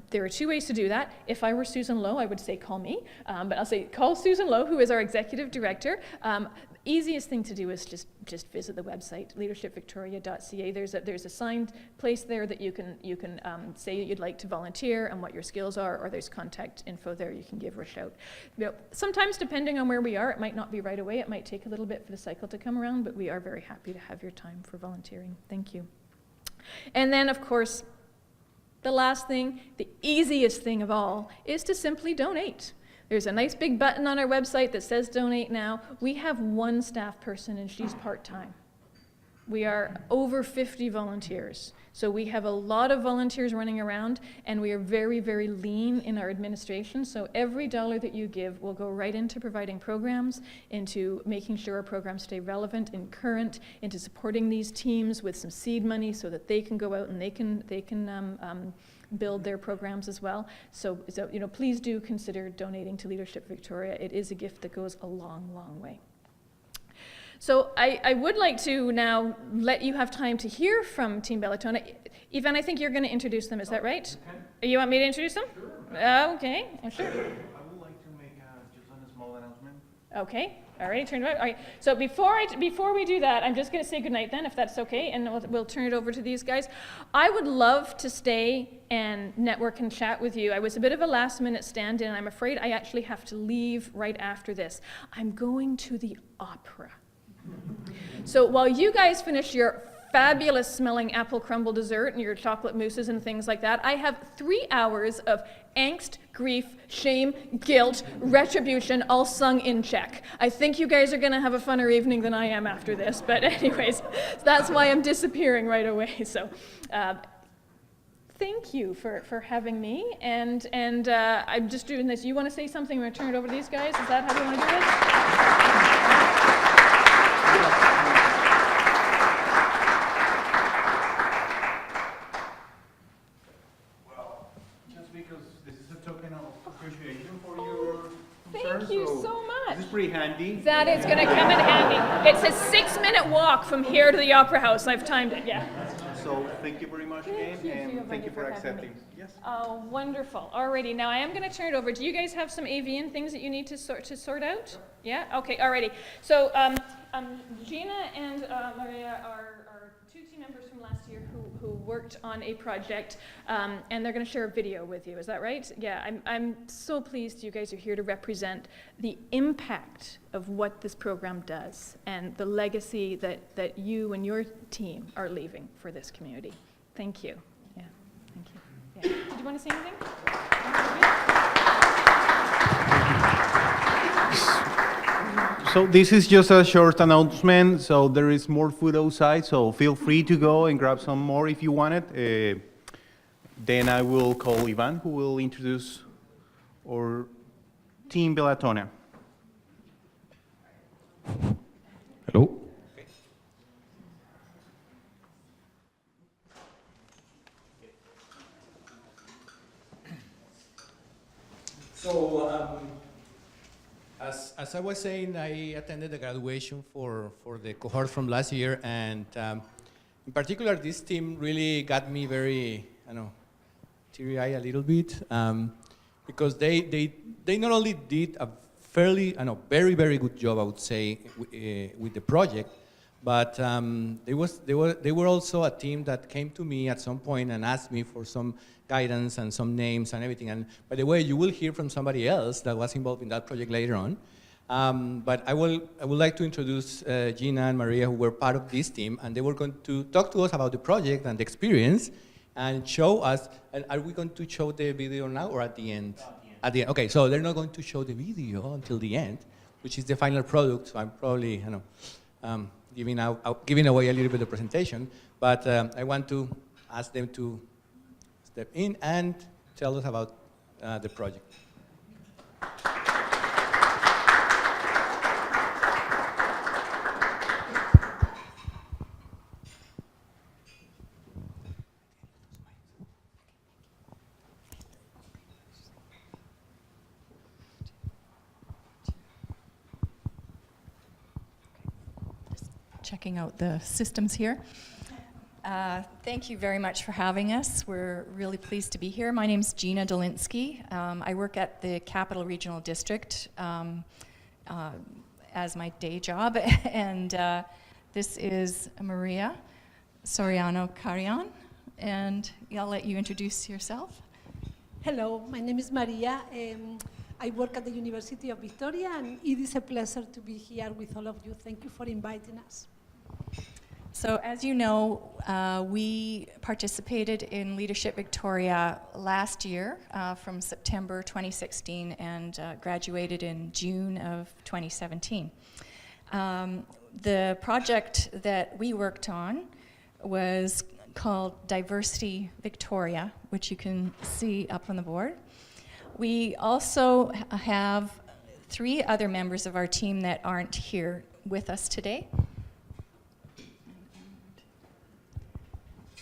there are 2 ways to do that. If I were Susan Lowe, I would say call me. But I'll say call Susan Lowe, who is our executive director. Easiest thing to do is just visit the website, leadershipvictoria.ca. There's a signed place there that you can say you'd like to volunteer and what your skills are, or there's contact info there you can give her a shout. Sometimes, depending on where we are, it might not be right away. It might take a little bit for the cycle to come around, but we are very happy to have your time for volunteering. Thank you. And then, of course, the last thing, the easiest thing of all, is to simply donate. There's a nice big button on our website that says donate now. We have 1 staff person and she's part-time. We are over 50 volunteers. So we have a lot of volunteers running around, and we are very, very lean in our administration. So every dollar that you give will go right into providing programs, into making sure our programs stay relevant and current, into supporting these teams with some seed money so that they can go out and they can build their programs as well. So please do consider donating to Leadership Victoria. It is a gift that goes a long, long way. So I would like to now let you have time to hear from Team Bellatona. Ivan, I think you're going to introduce them, is that right? Okay. You want me to introduce them? Sure. Okay, I'm sure. I would like to make just a small announcement. Okay, all right, turn it around. All right, so before we do that, I'm just going to say goodnight then, if that's okay, and we'll turn it over to these guys. I would love to stay and network and chat with you. I was a bit of a last-minute stand-in. I'm afraid I actually have to leave right after this. I'm going to the opera. So while you guys finish your fabulous smelling apple crumble dessert and your chocolate mousses and things like that, I have 3 hours of angst, grief, shame, guilt, retribution, all sung in Czech. I think you guys are going to have a funner evening than I am after this, but anyways, that's why I'm disappearing right away. So thank you for having me, and I'm just doing this. You want to say something? I'm going to turn it over to these guys. Is that how you want to do this? Thank you so much. This is pretty handy. That is going to come in handy. It's a 6-minute walk from here to the Opera House. I've timed it, yeah. So thank you very much again, and thank you for accepting. Yes. Oh, wonderful. Alrighty, now I am going to turn it over. Do you guys have some AV things that you need to sort out? Yeah? Okay, alrighty. So Gina and Maria are two team members from last year who worked on a project, and they're going to share a video with you. Is that right? Yeah, I'm so pleased you guys are here to represent the impact of what this program does and the legacy that you and your team are leaving for this community. Thank you. Yeah, thank you. Yeah. Did you want to say anything? So this is just a short announcement. So there is more food outside, so feel free to go and grab some more if you want it. Then I will call Ivan, who will introduce our team Bellatona. Hello. So, as I was saying, I attended the graduation for the cohort from last year, and in particular, this team really got me very, teary-eyed a little bit, because they not only did a fairly, very, very good job, I would say, with the project, but they were also a team that came to me at some point and asked me for some guidance and some names and everything. And by the way, you will hear from somebody else that was involved in that project later on. But I would like to introduce Gina and Maria, who were part of this team, and they were going to talk to us about the project and the experience and show us. And are we going to show the video now or at the end? At the end. Okay, so they're not going to show the video until the end, which is the final product. So I'm probably, giving away a little bit of the presentation. But I want to ask them to step in and tell us about the project. Checking out the systems here. Thank you very much for having us. We're really pleased to be here. My name's Gina Dolinsky. I work at the Capital Regional District as my day job, and this is Maria Soriano-Carrion, and I'll let you introduce yourself. Hello, my name is Maria. I work at the University of Victoria, and it is a pleasure to be here with all of you. Thank you for inviting us. So as you know, we participated in Leadership Victoria last year from September 2016 and graduated in June of 2017. The project that we worked on was called Diversity Victoria, which you can see up on the board. We also have 3 other members of our team that aren't here with us today.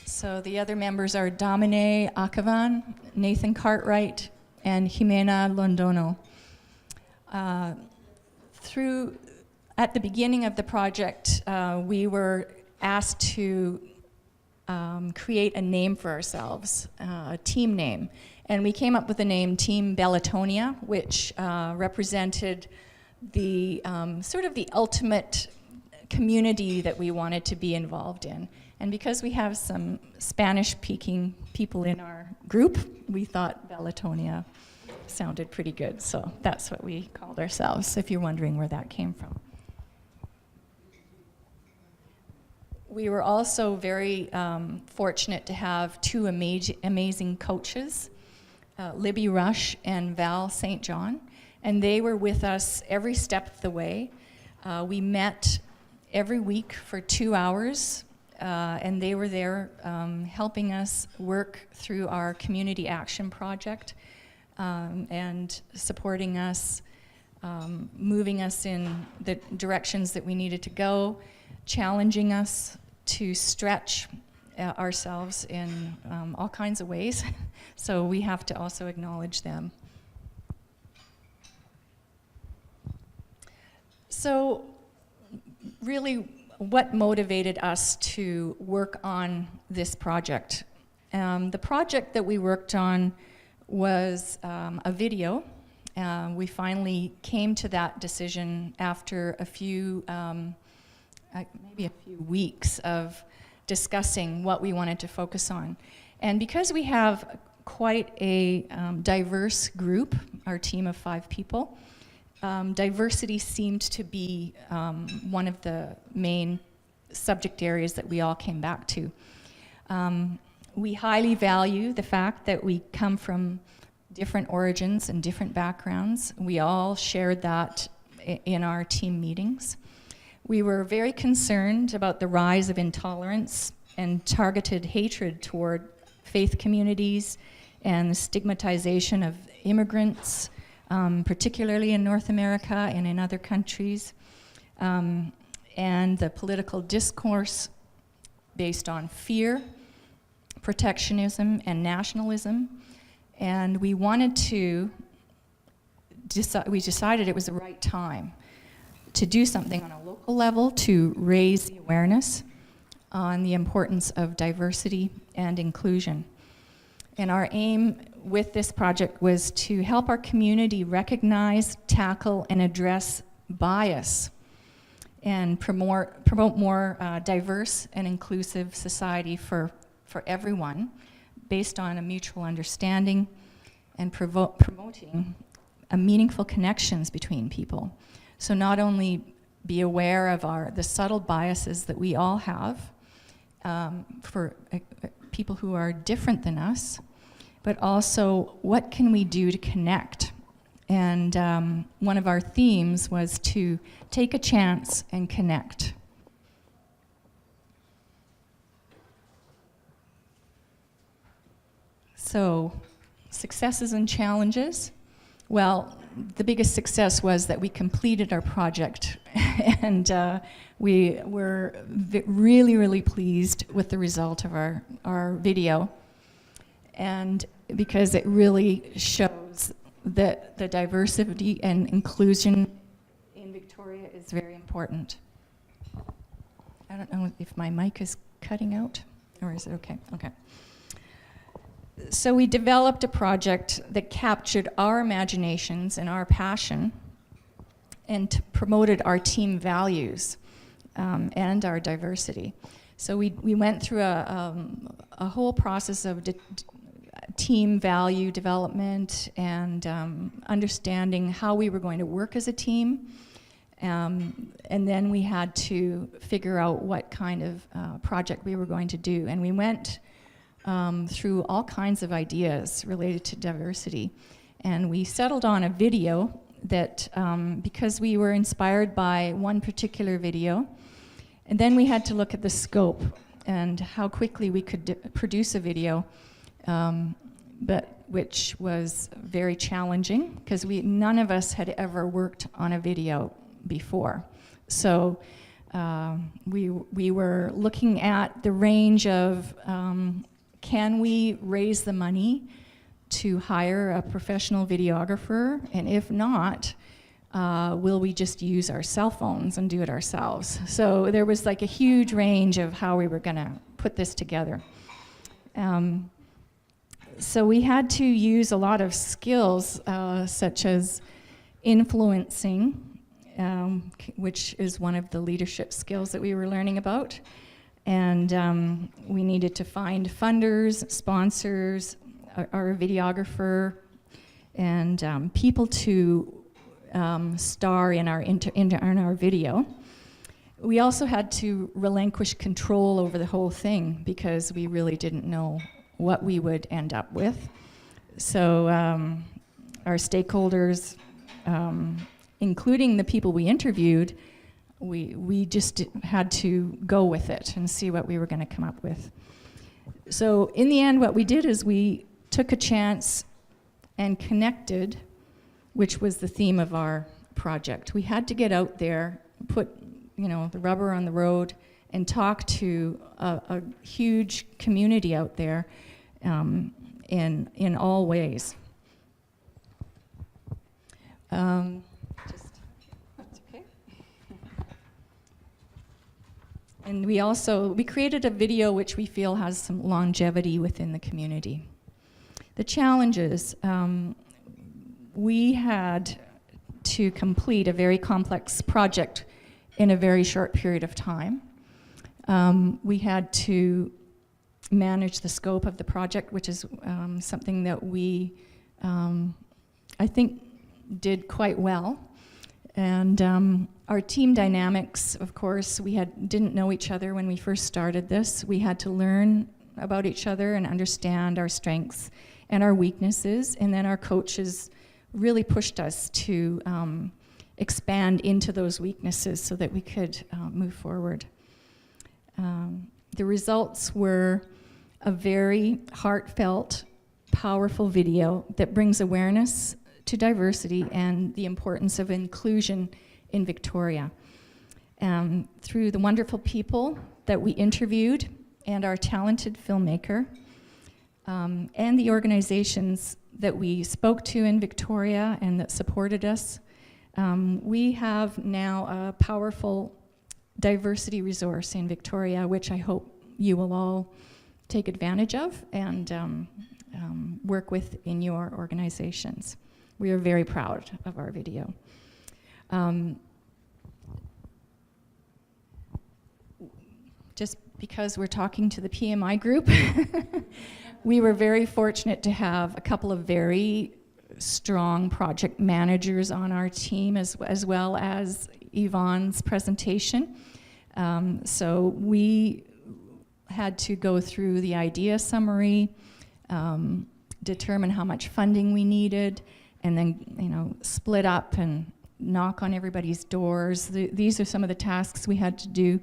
So the other members are Domine Akavan, Nathan Cartwright, and Jimena Londono. At the beginning of the project, we were asked to create a name for ourselves, a team name. And we came up with the name Team Bellatonia, which represented the sort of the ultimate community that we wanted to be involved in. And because we have some Spanish-speaking people in our group, we thought Bellatonia sounded pretty good. So that's what we called ourselves, if you're wondering where that came from. We were also very fortunate to have two amazing coaches, Libby Rush and Val St. John, and they were with us every step of the way. We met every week for 2 hours, and they were there helping us work through our community action project and supporting us, moving us in the directions that we needed to go, challenging us to stretch ourselves in all kinds of ways. So we have to also acknowledge them. So really, what motivated us to work on this project? The project that we worked on was a video. We finally came to that decision after a few, maybe a few weeks of discussing what we wanted to focus on. And because we have quite a diverse group, our team of 5 people, diversity seemed to be one of the main subject areas that we all came back to. We highly value the fact that we come from different origins and different backgrounds. We all shared that in our team meetings. We were very concerned about the rise of intolerance and targeted hatred toward faith communities and the stigmatization of immigrants, particularly in North America and in other countries, and the political discourse based on fear, protectionism, and nationalism. And we wanted to, we decided it was the right time to do something on a local level to raise the awareness on the importance of diversity and inclusion. And our aim with this project was to help our community recognize, tackle, and address bias and promote more diverse and inclusive society for everyone based on a mutual understanding and promoting meaningful connections between people. So not only be aware of the subtle biases that we all have for people who are different than us, but also what can we do to connect? And one of our themes was to take a chance and connect. So, successes and challenges. Well, the biggest success was that we completed our project and we were really, really pleased with the result of our video. And because it really shows that the diversity and inclusion in Victoria is very important. I don't know if my mic is cutting out, or is it okay? Okay. So we developed a project that captured our imaginations and our passion and promoted our team values and our diversity. So we went through a whole process of team value development and understanding how we were going to work as a team. And then we had to figure out what kind of project we were going to do. And we went through all kinds of ideas related to diversity. And we settled on a video that, because we were inspired by one particular video, and then we had to look at the scope and how quickly we could produce a video, but which was very challenging because none of us had ever worked on a video before. So we were looking at the range of can we raise the money to hire a professional videographer? And if not, will we just use our cell phones and do it ourselves? So there was like a huge range of how we were going to put this together. So we had to use a lot of skills, such as influencing, which is one of the leadership skills that we were learning about. And we needed to find funders, sponsors, our videographer, and people to star in our video. We also had to relinquish control over the whole thing because we really didn't know what we would end up with. So our stakeholders, including the people we interviewed, we just had to go with it and see what we were going to come up with. So in the end, what we did is we took a chance and connected, which was the theme of our project. We had to get out there, put the rubber on the road, and talk to a huge community out there in all ways. That's okay. And we created a video which we feel has some longevity within the community. The challenges, we had to complete a very complex project in a very short period of time. We had to manage the scope of the project, which is something that we, I think, did quite well. And our team dynamics, of course, we didn't know each other when we first started this. We had to learn about each other and understand our strengths and our weaknesses, and then our coaches really pushed us to expand into those weaknesses so that we could move forward. The results were a very heartfelt, powerful video that brings awareness to diversity and the importance of inclusion in Victoria. Through the wonderful people that we interviewed and our talented filmmaker, and the organizations that we spoke to in Victoria and that supported us, we have now a powerful diversity resource in Victoria, which I hope you will all take advantage of and work with in your organizations. We are very proud of our video. Just because we're talking to the PMI group, we were very fortunate to have a couple of very strong project managers on our team, as well as Yvonne's presentation. So we had to go through the idea summary, determine how much funding we needed, and then split up and knock on everybody's doors. These are some of the tasks we had to do.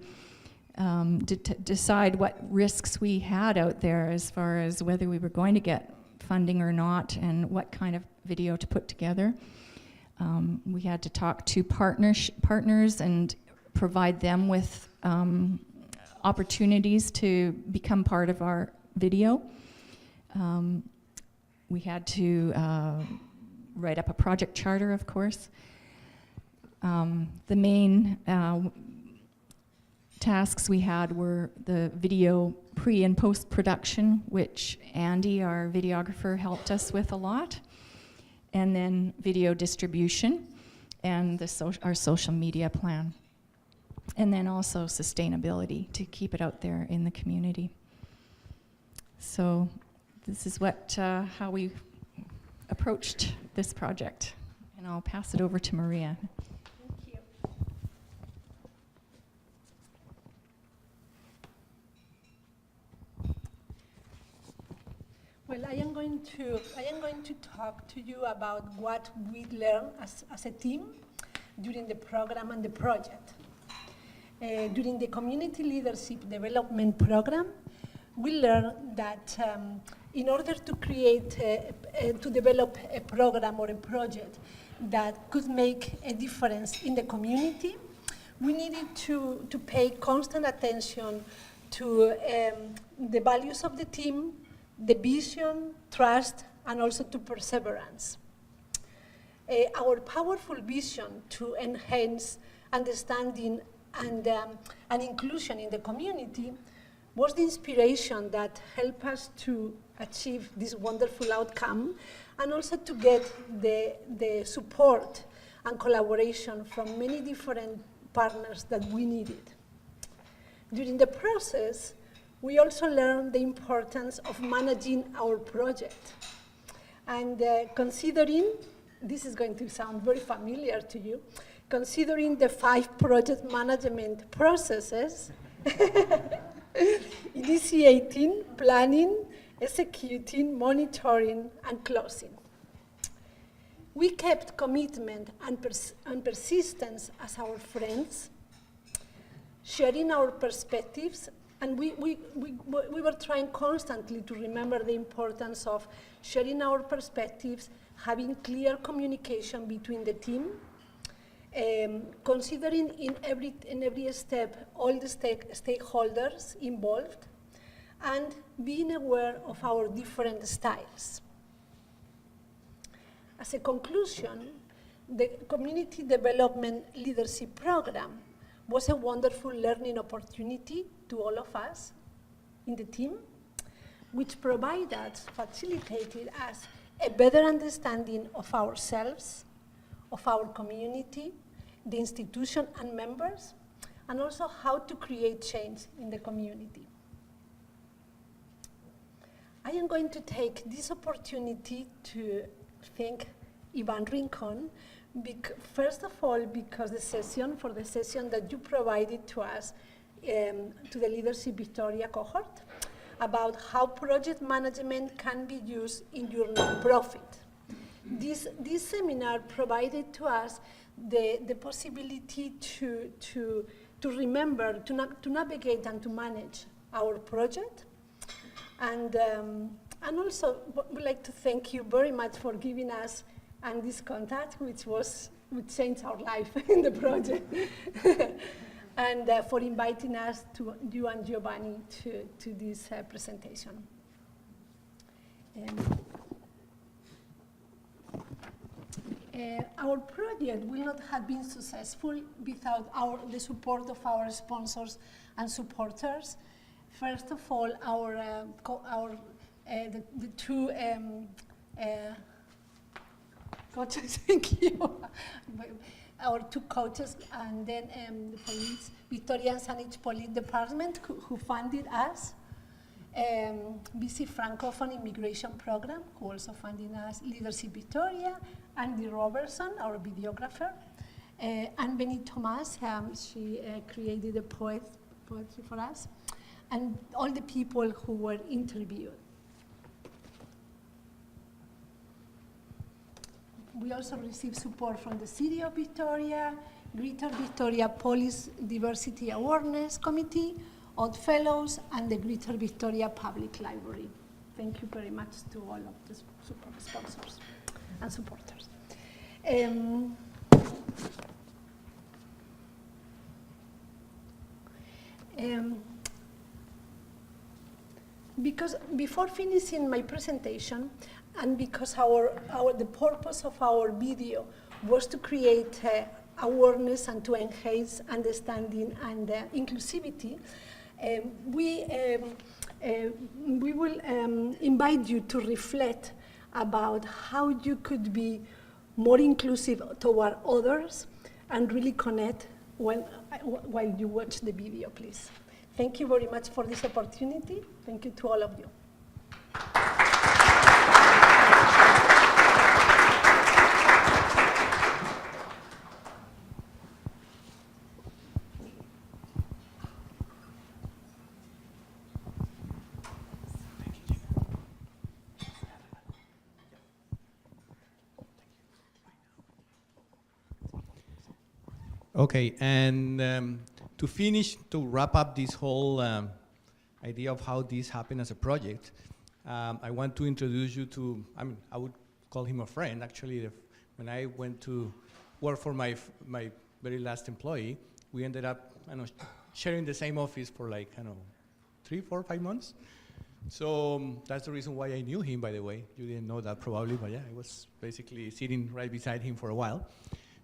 To decide what risks we had out there as far as whether we were going to get funding or not and what kind of video to put together. We had to talk to partners and provide them with opportunities to become part of our video. We had to write up a project charter, of course. The main tasks we had were the video pre and post production, which Andy, our videographer, helped us with a lot, and then video distribution and our social media plan, and then also sustainability to keep it out there in the community. So this is how we approached this project, and I'll pass it over to Maria. Well, I am going to talk to you about what we learned as a team during the program and the project. During the Community Leadership Development Program, we learned that in order to to develop a program or a project that could make a difference in the community, we needed to pay constant attention to the values of the team, the vision, trust, and also to perseverance. Our powerful vision to enhance understanding and inclusion in the community was the inspiration that helped us to achieve this wonderful outcome, and also to get the support and collaboration from many different partners that we needed. During the process, we also learned the importance of managing our project. And considering, this is going to sound very familiar to you, considering the 5 project management processes, initiating, planning, executing, monitoring, and closing. We kept commitment and persistence as our friends, sharing our perspectives, and we were trying constantly to remember the importance of sharing our perspectives, having clear communication between the team, considering in every step all the stakeholders involved, and being aware of our different styles. As a conclusion, the Community Development Leadership Program was a wonderful learning opportunity to all of us in the team, which facilitated us a better understanding of ourselves, of our community, the institution and members, and also how to create change in the community. I am going to take this opportunity to thank Ivan Rincon, first of all, because the session that you provided to us, to the Leadership Victoria cohort, about how project management can be used in your nonprofit. This seminar provided to us the possibility to remember, to navigate and to manage our project. And also, we'd like to thank you very much for giving us this contact, which changed our life in the project. And for inviting us, you and Giovanni, to this presentation. Our project will not have been successful without the support of our sponsors and supporters. First of all, the two coaches, thank you. Our 2 coaches, and then the police, Victoria and Saanich Police Department, who funded us. BC Francophone Immigration Program, who also funded us. Leadership Victoria, Andy Robertson, our videographer, and Benny Thomas, she created a poetry for us, and all the people who were interviewed. We also received support from the City of Victoria, Greater Victoria Police Diversity Awareness Committee, Odd Fellows, and the Greater Victoria Public Library. Thank you very much to all of the sponsors and supporters. Because before finishing my presentation, and because the purpose of our video was to create awareness and to enhance understanding and inclusivity, we will invite you to reflect about how you could be more inclusive toward others and really connect while you watch the video, please. Thank you very much for this opportunity. Thank you to all of you. Okay, and to wrap up this whole idea of how this happened as a project, I want to introduce you to, I would call him a friend. Actually, when I went to work for my very last employee, we ended up sharing the same office for 3, 4, 5 months. So that's the reason why I knew him, by the way. You didn't know that probably, but yeah, I was basically sitting right beside him for a while.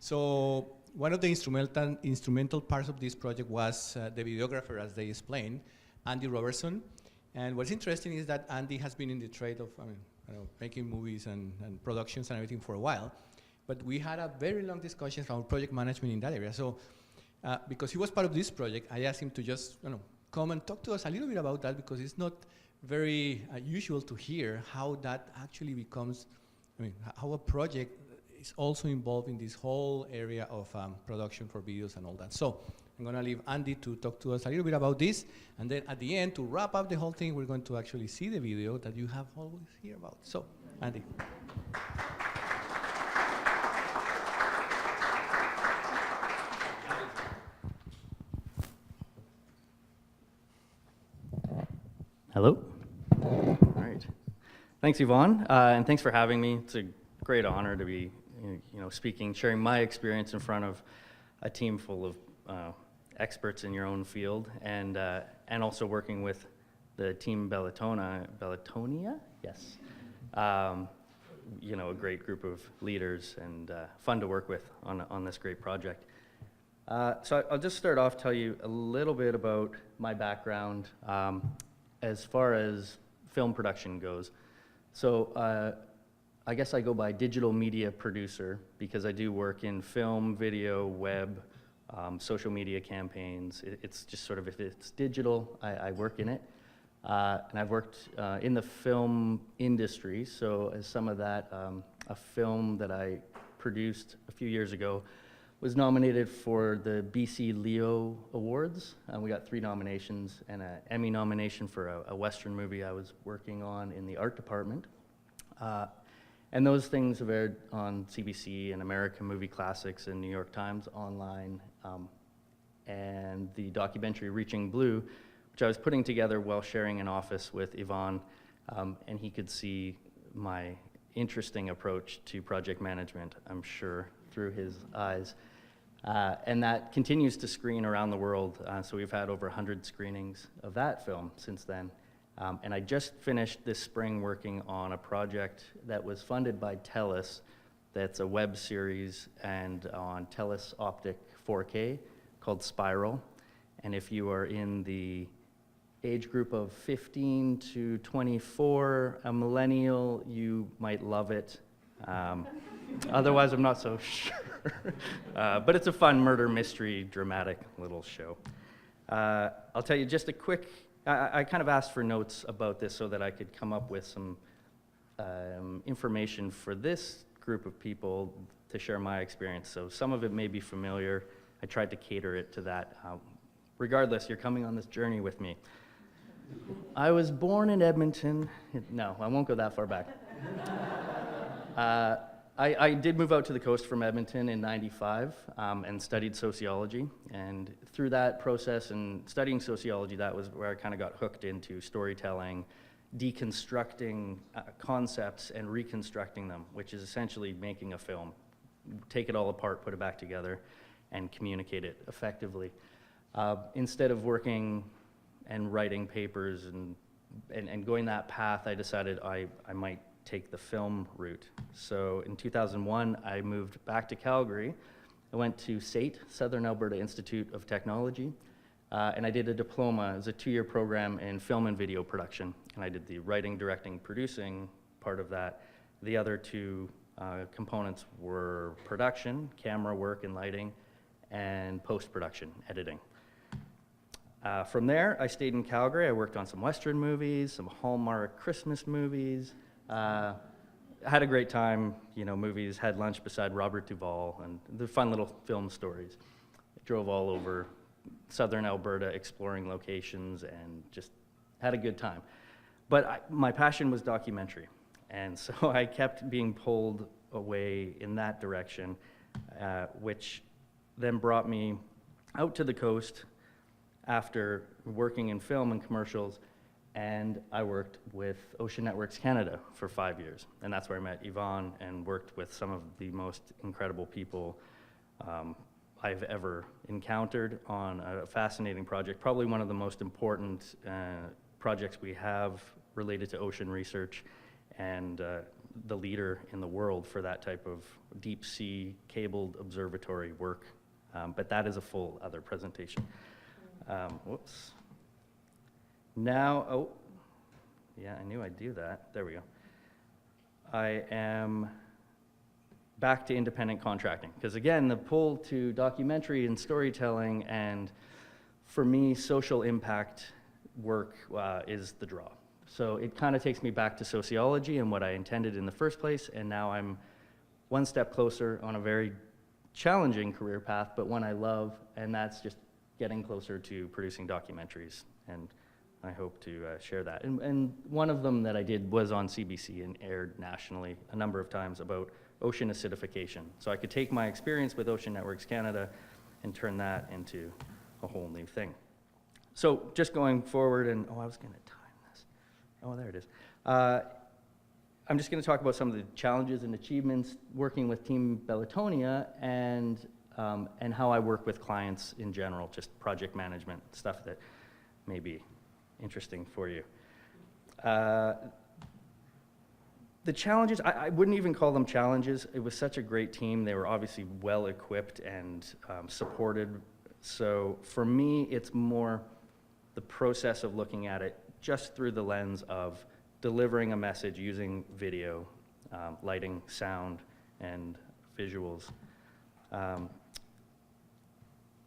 So one of the instrumental parts of this project was the videographer, as they explained, Andy Robertson. And what's interesting is that Andy has been in the trade of making movies and productions and everything for a while. But we had a very long discussion about project management in that area. So because he was part of this project, I asked him to just come and talk to us a little bit about that, because it's not very usual to hear how that actually becomes, how a project is also involved in this whole area of production for videos and all that. So I'm going to leave Andy to talk to us a little bit about this, and then at the end, to wrap up the whole thing, we're going to actually see the video that you have always heard about. So, Andy. Hello. All right. Thanks, Yvonne, and thanks for having me. It's a great honor to be, speaking, sharing my experience in front of a team full of experts in your own field, and also working with the team Bellatonia, yes. A great group of leaders, and fun to work with on this great project. So I'll just start off, tell you a little bit about my background as far as film production goes. So I guess I go by digital media producer because I do work in film, video, web, social media campaigns. It's just sort of, if it's digital, I work in it. And I've worked in the film industry, so as some of that, a film that I produced a few years ago was nominated for the BC Leo Awards. We got 3 nominations and an Emmy nomination for a Western movie I was working on in the art department. And those things have aired on CBC and American Movie Classics and New York Times online. And the documentary Reaching Blue, which I was putting together while sharing an office with Yvonne, and he could see my interesting approach to project management, I'm sure, through his eyes. And that continues to screen around the world. So we've had over 100 screenings of that film since then. And I just finished this spring working on a project that was funded by TELUS, that's a web series and on TELUS Optic 4K called Spiral. And if you are in the age group of 15 to 24, a millennial, you might love it. Otherwise, I'm not so sure. But it's a fun murder mystery, dramatic little show. I'll tell you just a quick, I kind of asked for notes about this so that I could come up with some information for this group of people to share my experience. So some of it may be familiar. I tried to cater it to that. Regardless, you're coming on this journey with me. I was born in Edmonton. No, I won't go that far back. I did move out to the coast from Edmonton in '95 and studied sociology. And through that process and studying sociology, that was where I kind of got hooked into storytelling, deconstructing concepts and reconstructing them, which is essentially making a film. Take it all apart, put it back together, and communicate it effectively. Instead of working and writing papers and going that path, I decided I might take the film route. So in 2001, I moved back to Calgary. I went to SAIT, Southern Alberta Institute of Technology, and I did a diploma. It was a 2-year program in film and video production, and I did the writing, directing, producing part of that. The other 2 components were production, camera work and lighting, and post-production, editing. From there, I stayed in Calgary. I worked on some Western movies, some Hallmark Christmas movies. Had a great time, movies, had lunch beside Robert Duvall, and the fun little film stories. I drove all over southern Alberta exploring locations and just had a good time. But my passion was documentary, and so I kept being pulled away in that direction, which then brought me out to the coast after working in film and commercials, and I worked with Ocean Networks Canada for 5 years. And that's where I met Yvonne and worked with some of the most incredible people I've ever encountered on a fascinating project, probably one of the most important projects we have related to ocean research, and the leader in the world for that type of deep sea cabled observatory work. But that is a full other presentation. Whoops. Now, Yeah, I knew I'd do that. There we go. I am back to independent contracting. Because again, the pull to documentary and storytelling, and for me, social impact work is the draw. So it kind of takes me back to sociology and what I intended in the first place, and now I'm one step closer on a very challenging career path, but one I love, and that's just getting closer to producing documentaries, and I hope to share that. And one of them that I did was on CBC and aired nationally a number of times about ocean acidification. So I could take my experience with Ocean Networks Canada and turn that into a whole new thing. So just going forward, and I was going to time this. Oh, there it is. I'm just going to talk about some of the challenges and achievements working with Team Bellatonia, and how I work with clients in general, just project management, stuff that may be interesting for you. The challenges, I wouldn't even call them challenges. It was such a great team. They were obviously well equipped and supported. So for me, it's more the process of looking at it just through the lens of delivering a message using video, lighting, sound, and visuals.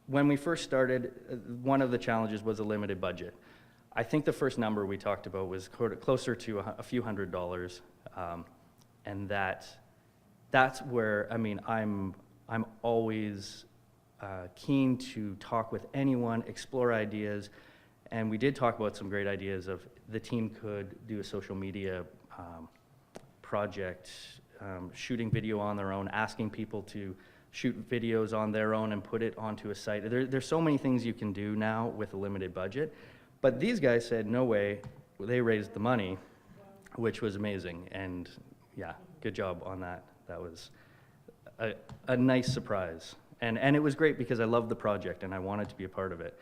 When we first started, one of the challenges was a limited budget. I think the first number we talked about was closer to a few $100s, and that's where, I mean, I'm always keen to talk with anyone, explore ideas, and we did talk about some great ideas of the team could do a social media project, shooting video on their own, asking people to shoot videos on their own and put it onto a site. There's so many things you can do now with a limited budget. But these guys said, no way. They raised the money, which was amazing. And yeah, good job on that. That was a nice surprise. And it was great because I loved the project and I wanted to be a part of it.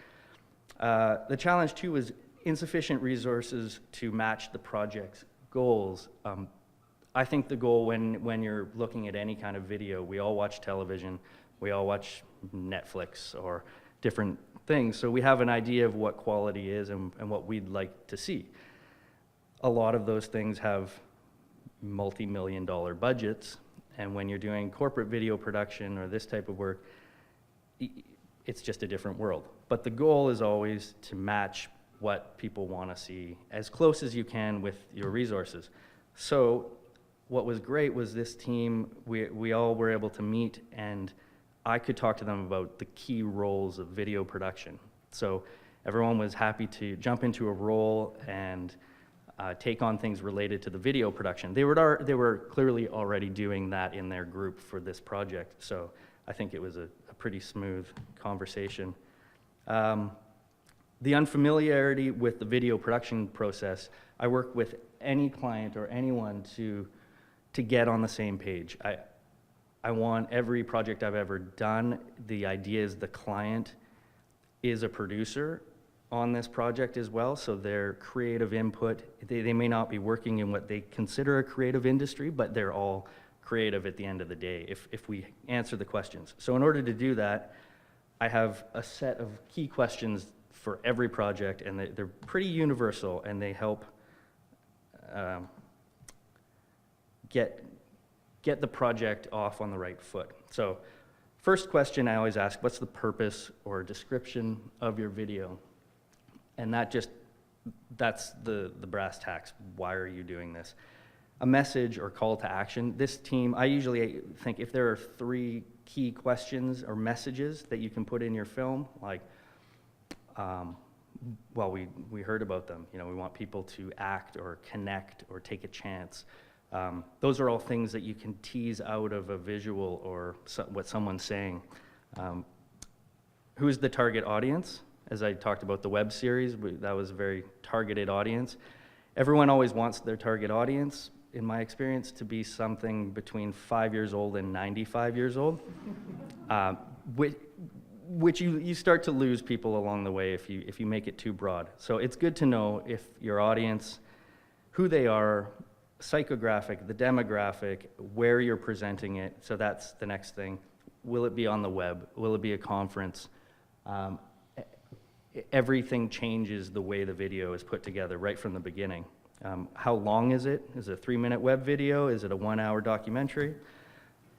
The challenge too was insufficient resources to match the project's goals. I think the goal when you're looking at any kind of video, we all watch television, we all watch Netflix or different things, so we have an idea of what quality is and what we'd like to see. A lot of those things have multi-million-dollar budgets, and when you're doing corporate video production or this type of work, it's just a different world. But the goal is always to match what people want to see as close as you can with your resources. So what was great was this team, we all were able to meet, and I could talk to them about the key roles of video production. So everyone was happy to jump into a role and take on things related to the video production. They were clearly already doing that in their group for this project, so I think it was a pretty smooth conversation. The unfamiliarity with the video production process, I work with any client or anyone to get on the same page. I want every project I've ever done, the idea is the client is a producer on this project as well, so their creative input, they may not be working in what they consider a creative industry, but they're all creative at the end of the day if we answer the questions. So in order to do that, I have a set of key questions for every project, and they're pretty universal, and they help get the project off on the right foot. So first question I always ask, what's the purpose or description of your video? And that's the brass tacks. Why are you doing this? A message or call to action. This team, I usually think if there are 3 key questions or messages that you can put in your film, like, well, we heard about them. You know, we want people to act or connect or take a chance. Those are all things that you can tease out of a visual or what someone's saying. Who's the target audience? As I talked about the web series, that was a very targeted audience. Everyone always wants their target audience, in my experience, to be something between 5 years old and 95 years old, which you start to lose people along the way if you make it too broad. So it's good to know if your audience, who they are, psychographic, the demographic, where you're presenting it. So that's the next thing. Will it be on the web? Will it be a conference? Everything changes the way the video is put together right from the beginning. How long is it? Is it a 3-minute web video? Is it a 1-hour documentary?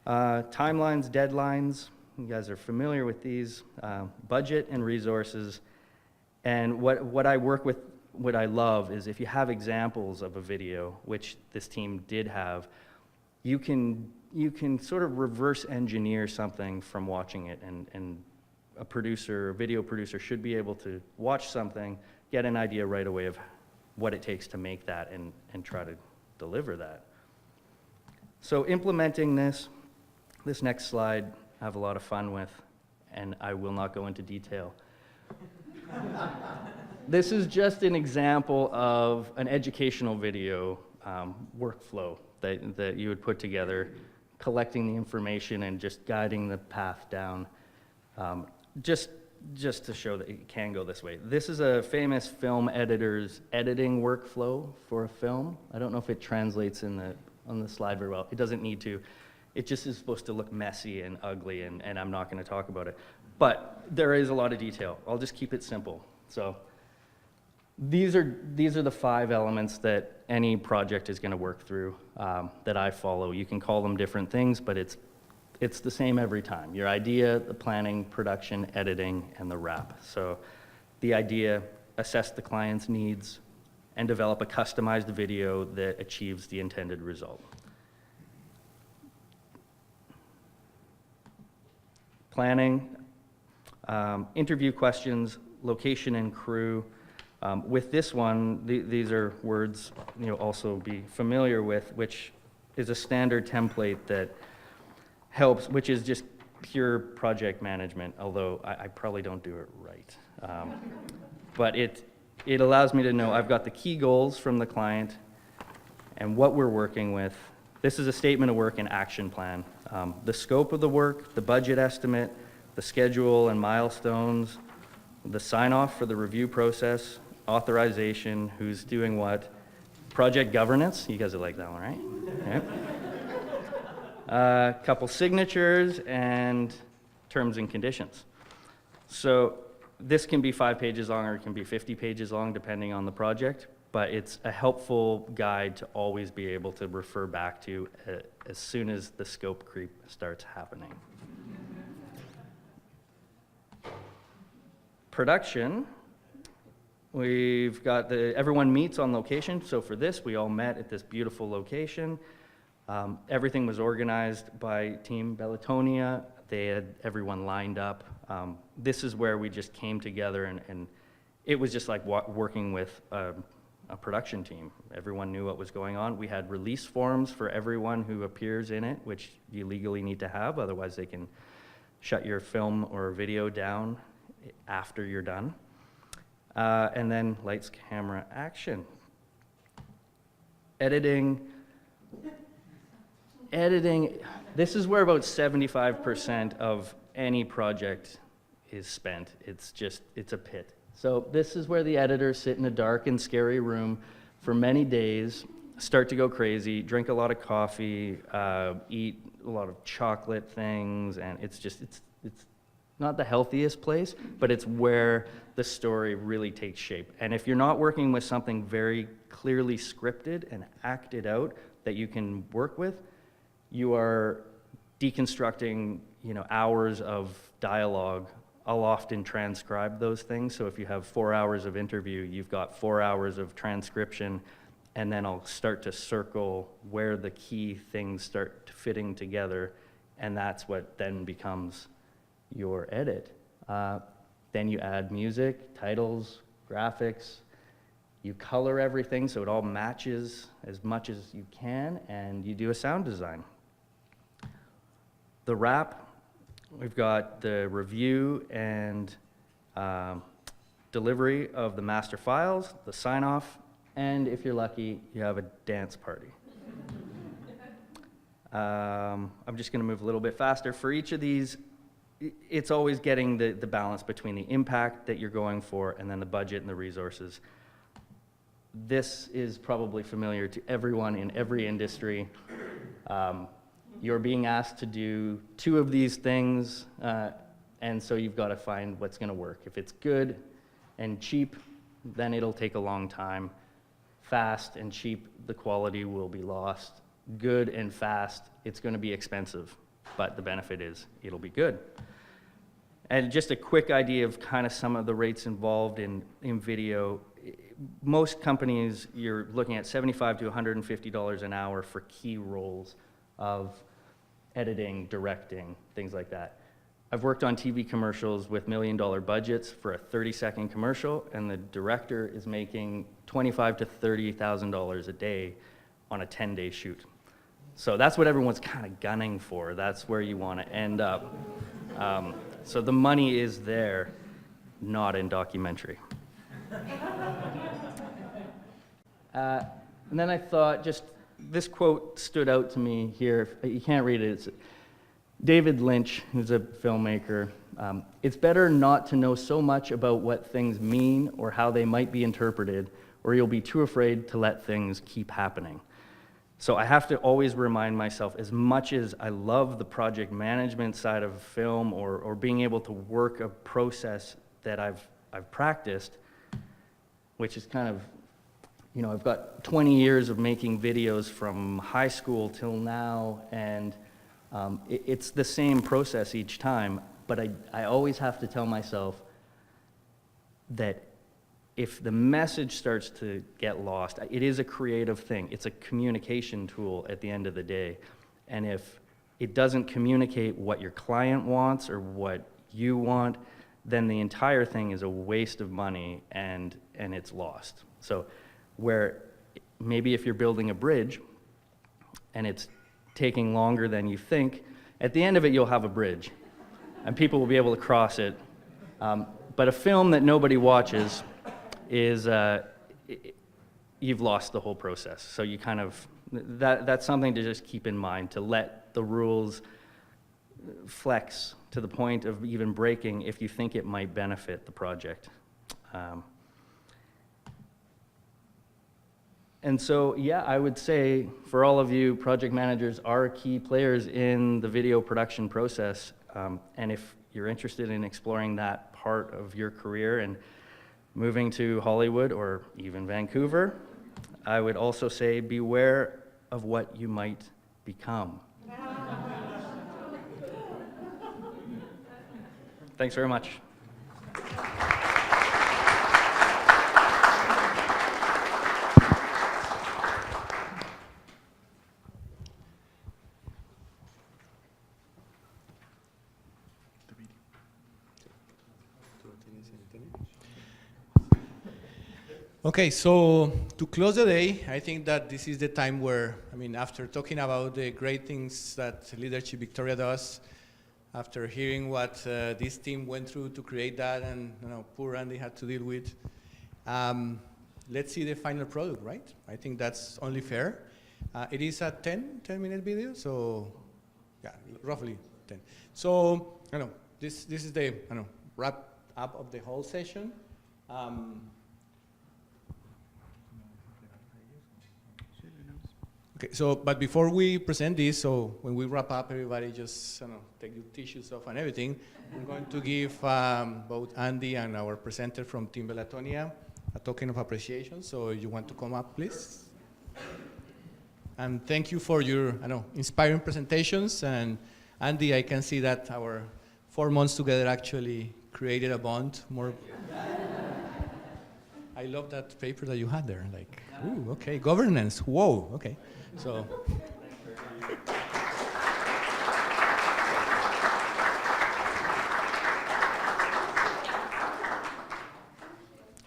Timelines, deadlines, you guys are familiar with these. Budget and resources. And what I work with, what I love is if you have examples of a video, which this team did have, you can sort of reverse engineer something from watching it, and a video producer should be able to watch something, get an idea right away of what it takes to make that and try to deliver that. So implementing this next slide, I have a lot of fun with, and I will not go into detail. This is just an example of an educational video workflow that you would put together, collecting the information and just guiding the path down, just to show that it can go this way. This is a famous film editor's editing workflow for a film. I don't know if it translates on the slide very well. It doesn't need to. It just is supposed to look messy and ugly, and I'm not going to talk about it. But there is a lot of detail. I'll just keep it simple. So these are the 5 elements that any project is going to work through that I follow. You can call them different things, but it's the same every time. Your idea, the planning, production, editing, and the wrap. So the idea, assess the client's needs, and develop a customized video that achieves the intended result. Planning, interview questions, location and crew. With this one, these are words you'll also be familiar with, which is a standard template that helps, which is just pure project management, although I probably don't do it right. But it allows me to know I've got the key goals from the client and what we're working with. This is a statement of work and action plan. The scope of the work, the budget estimate, the schedule and milestones, the sign-off for the review process, authorization, who's doing what, project governance, you guys will like that one, right? Okay. Couple signatures and terms and conditions. So this can be 5 pages long or it can be 50 pages long depending on the project, but it's a helpful guide to always be able to refer back to as soon as the scope creep starts happening. Production, we've got everyone meets on location. So for this, we all met at this beautiful location. Everything was organized by Team Bellatonia. They had everyone lined up. This is where we just came together, and it was just like working with a production team. Everyone knew what was going on. We had release forms for everyone who appears in it, which you legally need to have, otherwise they can shut your film or video down after you're done. And then lights, camera, action. Editing, this is where about 75% of any project is spent. It's a pit. So this is where the editors sit in a dark and scary room for many days, start to go crazy, drink a lot of coffee, eat a lot of chocolate things, and it's not the healthiest place, but it's where the story really takes shape. And if you're not working with something very clearly scripted and acted out that you can work with, you are deconstructing, hours of dialogue. I'll often transcribe those things. So if you have 4 hours of interview, you've got 4 hours of transcription, and then I'll start to circle where the key things start fitting together, and that's what then becomes your edit. Then you add music, titles, graphics. You color everything so it all matches as much as you can, and you do a sound design. The wrap, we've got the review and delivery of the master files, the sign-off, and if you're lucky, you have a dance party. I'm just going to move a little bit faster. For each of these, it's always getting the balance between the impact that you're going for and then the budget and the resources. This is probably familiar to everyone in every industry. You're being asked to do 2 of these things, and so you've got to find what's going to work. If it's good and cheap, then it'll take a long time. fast and cheap, the quality will be lost. Good and fast, it's going to be expensive, but the benefit is it'll be good. And just a quick idea of kind of some of the rates involved in video. Most companies, you're looking at $75 to $150 an hour for key roles of editing, directing, things like that. I've worked on TV commercials with $1 million budgets for a 30-second commercial, and the director is making $25,000 to $30,000 a day on a 10-day shoot. So that's what everyone's kind of gunning for. That's where you want to end up. So the money is there, not in documentary. And then I thought, just this quote stood out to me here. You can't read it. It's David Lynch, who's a filmmaker. It's better not to know so much about what things mean or how they might be interpreted, or you'll be too afraid to let things keep happening. So I have to always remind myself, as much as I love the project management side of film or being able to work a process that I've practiced, which is kind of, you know, I've got 20 years of making videos from high school till now, and it's the same process each time, but I always have to tell myself that if the message starts to get lost, it is a creative thing. It's a communication tool at the end of the day. And if it doesn't communicate what your client wants or what you want, then the entire thing is a waste of money and it's lost. So where maybe if you're building a bridge and it's taking longer than you think, at the end of it you'll have a bridge and people will be able to cross it. But a film that nobody watches is you've lost the whole process. So you kind of, that's something to just keep in mind, to let the rules flex to the point of even breaking if you think it might benefit the project. And so, yeah, I would say for all of you, project managers are key players in the video production process. And if you're interested in exploring that part of your career and moving to Hollywood or even Vancouver, I would also say beware of what you might become. Thanks very much. Okay, so to close the day, I think that this is the time where, I mean, after talking about the great things that Leadership Victoria does, after hearing what this team went through to create that and, you know, poor Andy had to deal with, let's see the final product, right? I think that's only fair. It is a 10-minute video, so yeah, roughly 10. So, I know, this is the, I know, wrap up of the whole session. Okay, so, but before we present this, so when we wrap up, everybody just, take your tissues off and everything. I'm going to give both Andy and our presenter from Team Belatonia a token of appreciation. So you want to come up, please? And thank you for your, inspiring presentations. And Andy, I can see that our 4 months together actually created a bond. More. I love that paper that you had there. Like, ooh, okay, governance. Whoa, okay. So.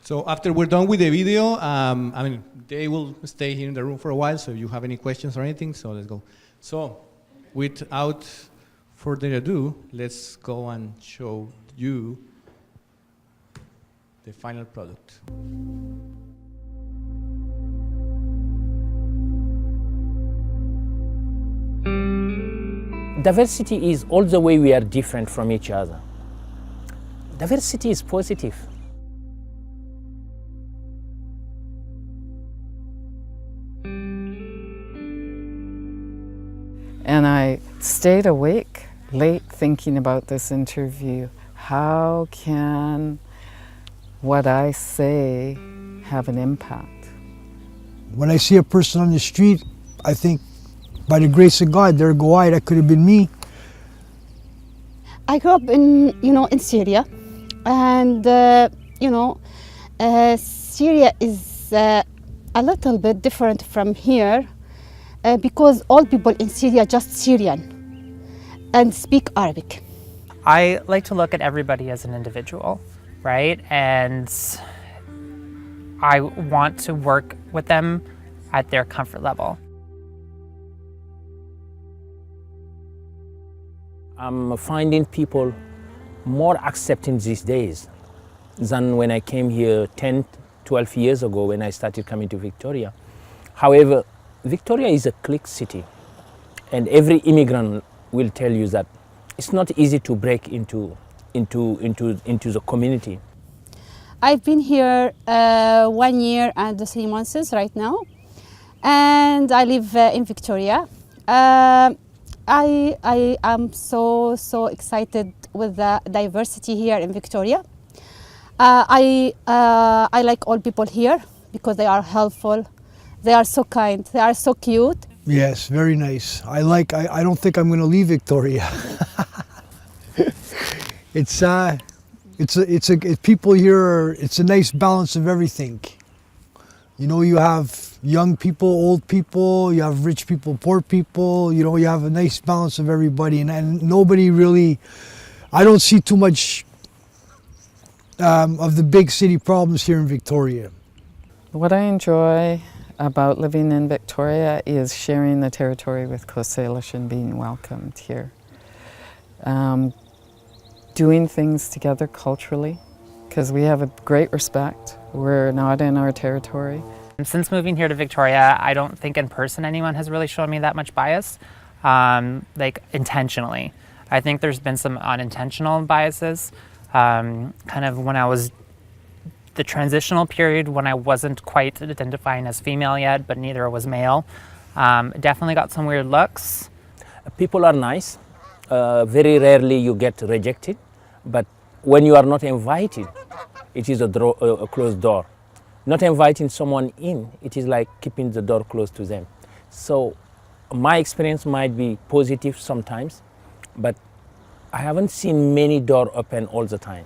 So after we're done with the video, they will stay here in the room for a while, so if you have any questions or anything, so let's go. So without further ado, let's go and show you the final product. Diversity is all the way we are different from each other. Diversity is positive. And I stayed awake late thinking about this interview. How can what I say have an impact? When I see a person on the street, I think, by the grace of God, there go I, that could have been me. I grew up in Syria, and Syria is a little bit different from here because all people in Syria are just Syrian and speak Arabic. I like to look at everybody as an individual, right? And I want to work with them at their comfort level. I'm finding people more accepting these days than when I came here 10, 12 years ago when I started coming to Victoria. However, Victoria is a clique city, and every immigrant will tell you that it's not easy to break into the community. I've been here 1 year and 3 months right now, and I live in Victoria. I am so excited with the diversity here in Victoria. I like all people here because they are helpful, they are so kind, they are so cute. Yes, very nice. I don't think I'm going to leave Victoria. People here, it's a nice balance of everything. You know, you have young people, old people, you have rich people, poor people, you know, you have a nice balance of everybody, and nobody really, I don't see too much of the big city problems here in Victoria. What I enjoy about living in Victoria is sharing the territory with Coast Salish and being welcomed here. Doing things together culturally, because we have a great respect. We're not in our territory. And since moving here to Victoria, I don't think in person anyone has really shown me that much bias, like intentionally. I think there's been some unintentional biases, kind of when I was the transitional period when I wasn't quite identifying as female yet, but neither was male. Definitely got some weird looks. People are nice. Very rarely you get rejected, but when you are not invited, it is a closed door. Not inviting someone in, it is like keeping the door closed to them. So my experience might be positive sometimes, but I haven't seen many doors open all the time.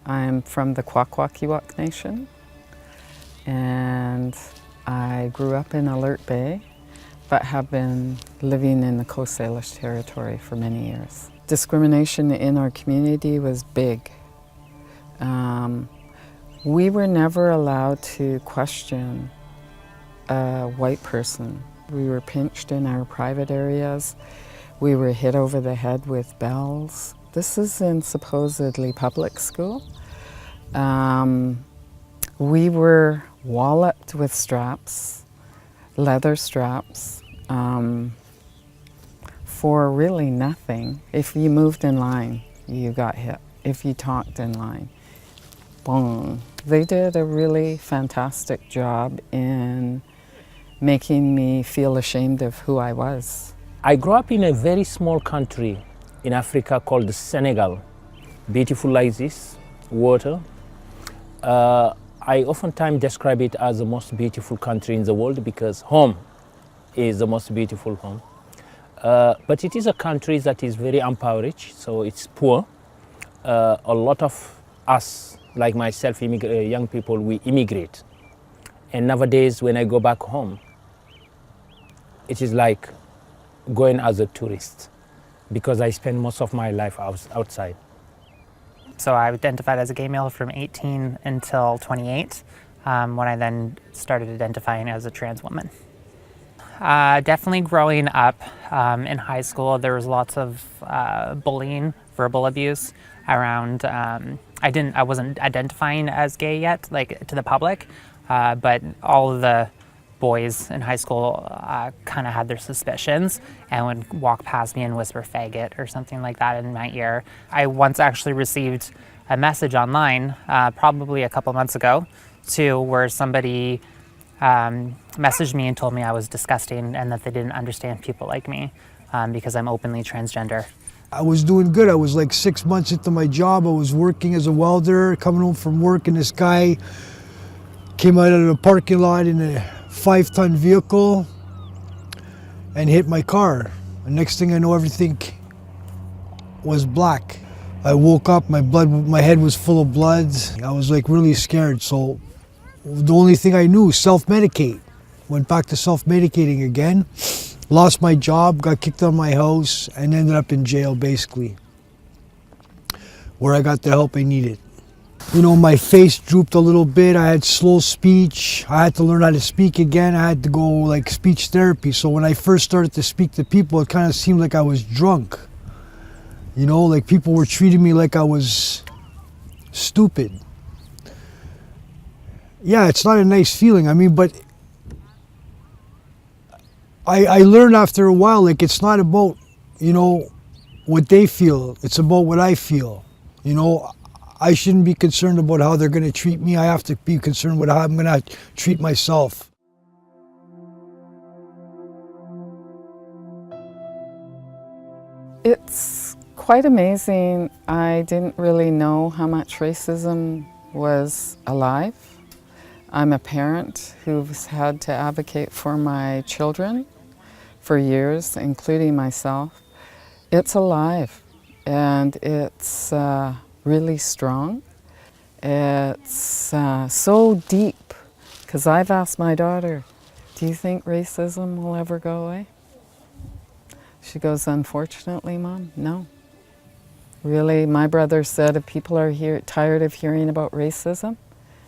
I'm from the Kwakwaka'wakw Nation, and I grew up in Alert Bay, but have been living in the Coast Salish territory for many years. Discrimination in our community was big. We were never allowed to question a white person. We were pinched in our private areas. We were hit over the head with bells. This is in supposedly public school. We were walloped with straps, leather straps, for really nothing. If you moved in line, you got hit. If you talked in line, boom. They did a really fantastic job in making me feel ashamed of who I was. I grew up in a very small country in Africa called Senegal. Beautiful like this, water. I oftentimes describe it as the most beautiful country in the world because home is the most beautiful home. But it is a country that is very impoverished, so it's poor. A lot of us, like myself, young people, we immigrate. And nowadays, when I go back home, it is like going as a tourist because I spend most of my life outside. So I identified as a gay male from 18 until 28, when I then started identifying as a trans woman. Definitely growing up in high school, there was lots of bullying, verbal abuse around. I wasn't identifying as gay yet, like to the public, but all of the boys in high school kind of had their suspicions and would walk past me and whisper faggot or something like that in my ear. I once actually received a message online, probably a couple months ago, where somebody messaged me and told me I was disgusting and that they didn't understand people like me because I'm openly transgender. I was doing good. I was like 6 months into my job. I was working as a welder, coming home from work, and this guy came out of the parking lot in a 5-ton vehicle and hit my car. The next thing I know, everything was black. I woke up, my head was full of blood. I was like really scared. So the only thing I knew, self-medicate. Went back to self-medicating again. Lost my job, got kicked out of my house, and ended up in jail basically, where I got the help I needed. You know, my face drooped a little bit. I had slow speech. I had to learn how to speak again. I had to go like speech therapy. So when I first started to speak to people, it kind of seemed like I was drunk. You know, like people were treating me like I was stupid. Yeah, it's not a nice feeling. I mean, but I learned after a while, like it's not about, you know, what they feel. It's about what I feel. You know, I shouldn't be concerned about how they're going to treat me. I have to be concerned with how I'm going to treat myself. It's quite amazing. I didn't really know how much racism was alive. I'm a parent who's had to advocate for my children for years, including myself. It's alive, and it's really strong. It's so deep, because I've asked my daughter, do you think racism will ever go away? She goes, unfortunately, Mom, no. Really, my brother said if people are tired of hearing about racism,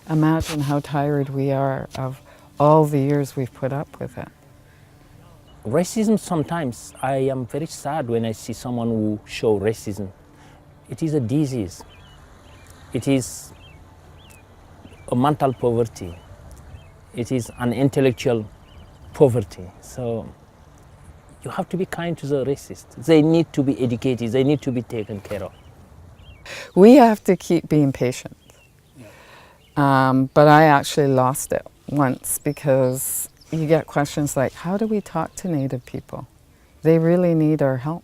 imagine how tired we are of all the years we've put up with it. Racism, sometimes I am very sad when I see someone who show racism. It is a disease. It is a mental poverty. It is an intellectual poverty. So you have to be kind to the racists. They need to be educated. They need to be taken care of. We have to keep being patient. But I actually lost it once because you get questions like, how do we talk to Native people? They really need our help.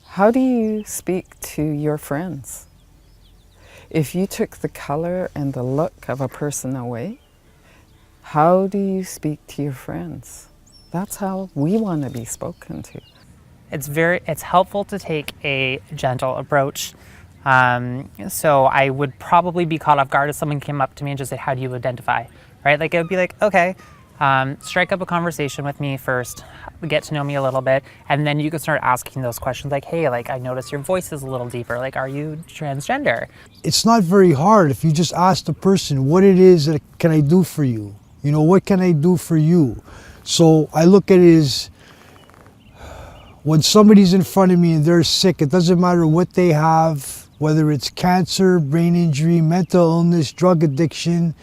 How do you speak to your friends? If you took the color and the look of a person away, how do you speak to your friends? That's how we want to be spoken to. It's helpful to take a gentle approach. So I would probably be caught off guard if someone came up to me and just said, how do you identify? Right? Like it would be like, okay, strike up a conversation with me first, get to know me a little bit, and then you can start asking those questions like, hey, like I notice your voice is a little deeper, like are you transgender? It's not very hard if you just ask the person what it is that can I do for you? You know, what can I do for you? So I look at it as when somebody's in front of me and they're sick, it doesn't matter what they have, whether it's cancer, brain injury, mental illness, drug addiction,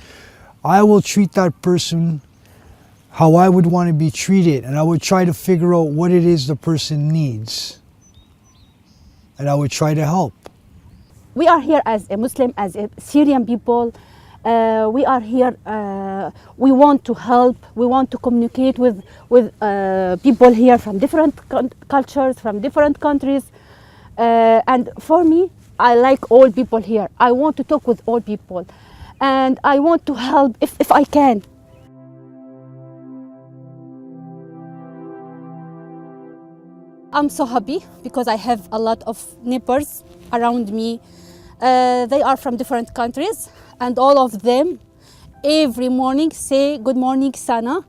I will treat that person how I would want to be treated, and I would try to figure out what it is the person needs, and I would try to help. We are here as a Muslim, as a Syrian people. We are here, we want to help, we want to communicate with people here from different cultures, from different countries. And for me, I like all people here. I want to talk with all people. And I want to help if I can. I'm so happy because I have a lot of neighbors around me. They are from different countries, and all of them every morning say, good morning, Sana.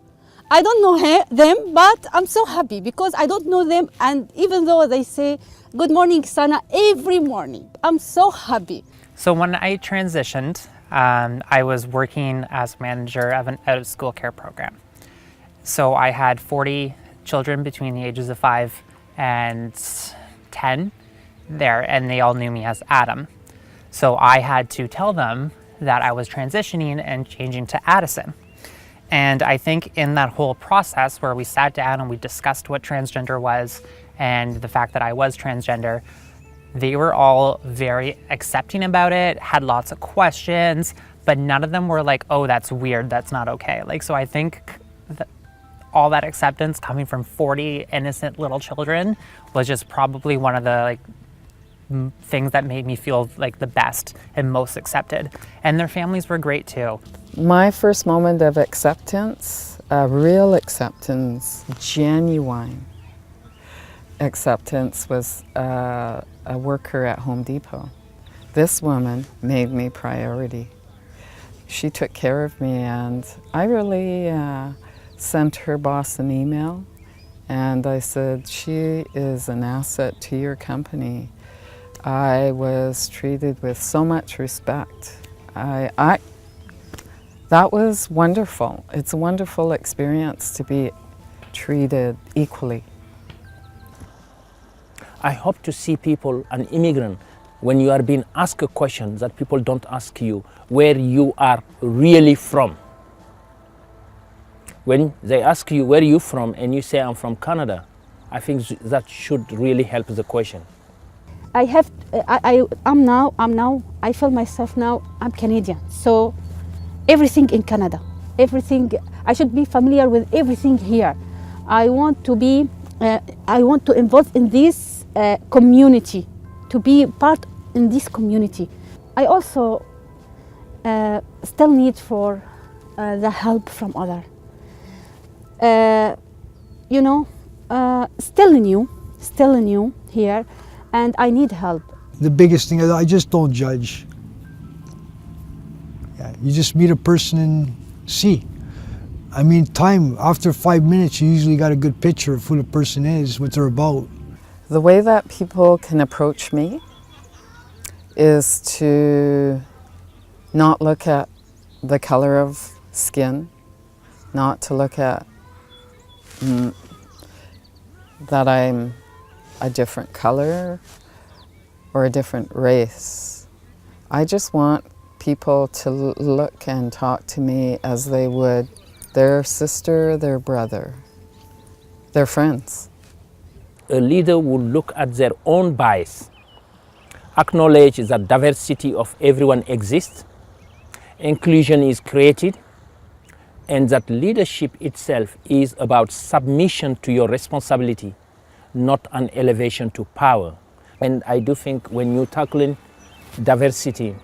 I don't know them, but I'm so happy because I don't know them, and even though they say, good morning, Sana, every morning, I'm so happy. So when I transitioned, I was working as manager of an out-of-school care program. So I had 40 children between the ages of 5 and 10 there, and they all knew me as Adam. So I had to tell them that I was transitioning and changing to Addison. And I think in that whole process where we sat down and we discussed what transgender was and the fact that I was transgender, they were all very accepting about it, had lots of questions, but none of them were like, oh, that's weird, that's not okay. Like, so I think that all that acceptance coming from 40 innocent little children was just probably one of the things that made me feel like the best and most accepted. And their families were great too. My first moment of acceptance, real acceptance, genuine acceptance, was a worker at Home Depot. This woman made me priority. She took care of me, and I really sent her boss an email, and I said, she is an asset to your company. I was treated with so much respect. That was wonderful. It's a wonderful experience to be treated equally. I hope to see people, an immigrant, when you are being asked a question that people don't ask you, where you are really from. When they ask you where you from and you say I'm from Canada, I think that should really help the question. I feel myself now, I'm Canadian. So everything in Canada, everything, I should be familiar with everything here. I want to involve in this community, to be part in this community. I also still need for the help from others. Still new here, and I need help. The biggest thing is I just don't judge. Yeah, you just meet a person and see. I mean, after 5 minutes, you usually got a good picture of who the person is, what they're about. The way that people can approach me is to not look at the color of skin, not to look at that I'm a different color or a different race. I just want people to look and talk to me as they would their sister, their brother, their friends. A leader will look at their own bias, acknowledge that diversity of everyone exists, inclusion is created, and that leadership itself is about submission to your responsibility, not an elevation to power. And I do think when you're tackling diversity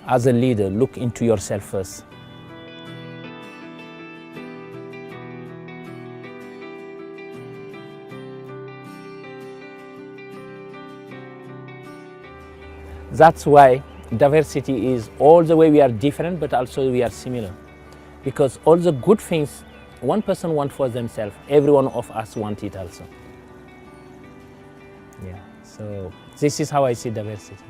as a leader, look into yourself first. That's why diversity is all the way we are different, but also we are similar. Because all the good things one person wants for themselves, every one of us wants it also. Yeah, so this is how I see diversity.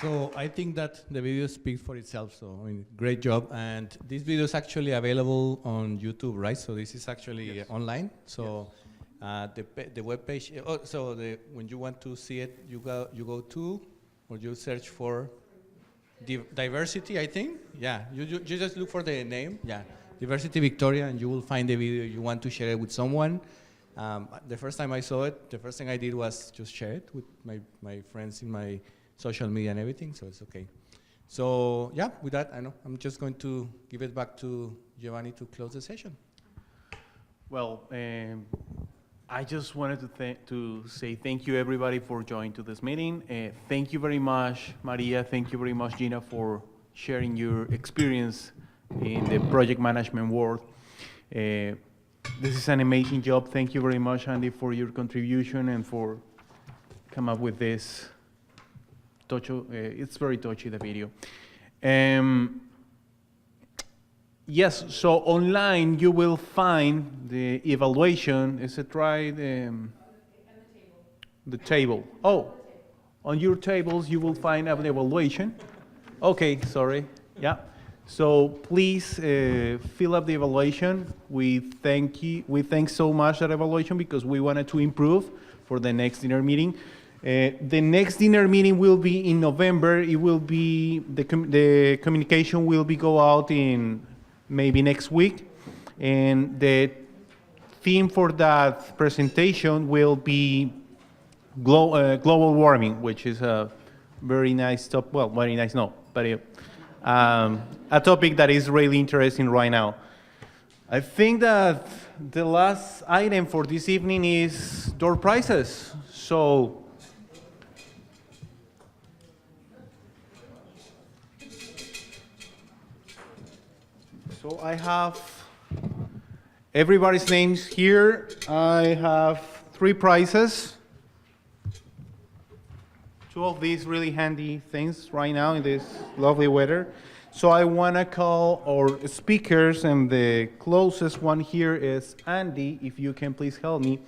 So I think that the video speaks for itself, so I mean, great job. And this video is actually available on YouTube, right? So this is actually online. So the web page, when you want to see it, you go to, or you search for diversity, I think. Yeah, you just look for the name, yeah, Diversity Victoria, and you will find the video. You want to share it with someone. The first time I saw it, the first thing I did was just share it with my friends in my social media and everything, so it's okay. So yeah, with that, I'm just going to give it back to Giovanni to close the session. Well, I just wanted to say thank you everybody for joining to this meeting. Thank you very much, Maria. Thank you very much, Gina, for sharing your experience in the project management world. This is an amazing job. Thank you very much, Andy, for your contribution and for come up with this. It's very touchy, the video. Yes, so online you will find the evaluation. Is it right? The table. Oh, on your tables you will find an evaluation. Okay, sorry. Yeah. So please fill up the evaluation. We thank you. We thank so much that evaluation because we wanted to improve for the next dinner meeting. The next dinner meeting will be in November. It will be the communication will be go out in maybe next week, and the theme for that presentation will be global warming, which is a very nice topic. Well, very nice, no, but a topic that is really interesting right now. I think that the last item for this evening is door prizes. So I have everybody's names here. I have 3 prizes. 2 of these really handy things right now in this lovely weather. So I want to call our speakers, and the closest one here is Andy. If you can please help me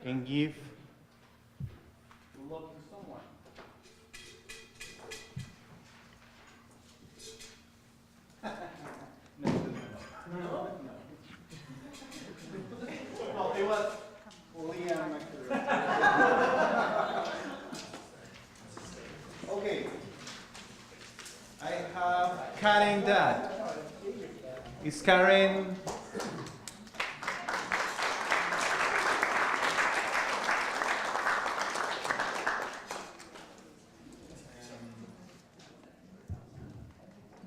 and give luck to someone. No. Well, it was Liam actually. Okay. I have Karen Dad. Is Karen?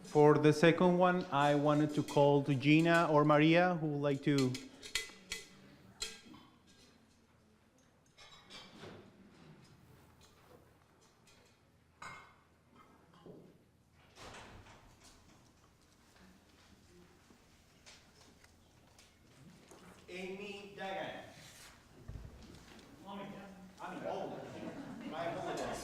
For the second one, I wanted to call to Gina or Maria, who would like to. Amy Dagan. My apologies.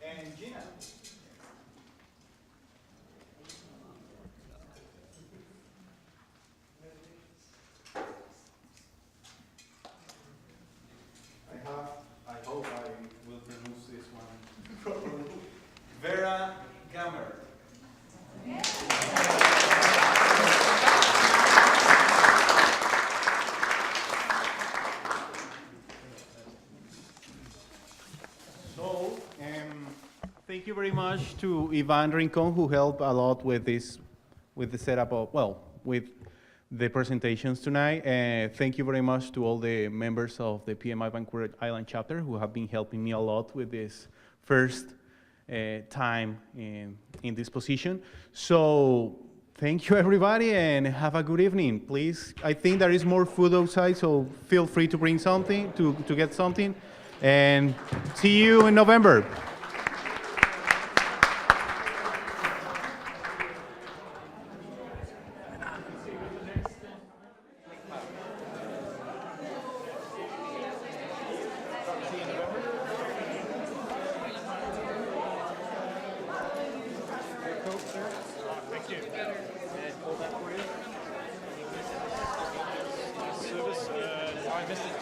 And Gina. I hope I will pronounce this one properly. Vera Gammer. So, thank you very much to Ivan Rincon, who helped a lot with this, with the setup of, well, with the presentations tonight. Thank you very much to all the members of the PMI Vancouver Island Chapter who have been helping me a lot with this first time in this position. So thank you everybody and have a good evening. Please, I think there is more food outside, so feel free to bring something, to get something. And see you in November. Thank you. And hold that for you. Service, I missed it.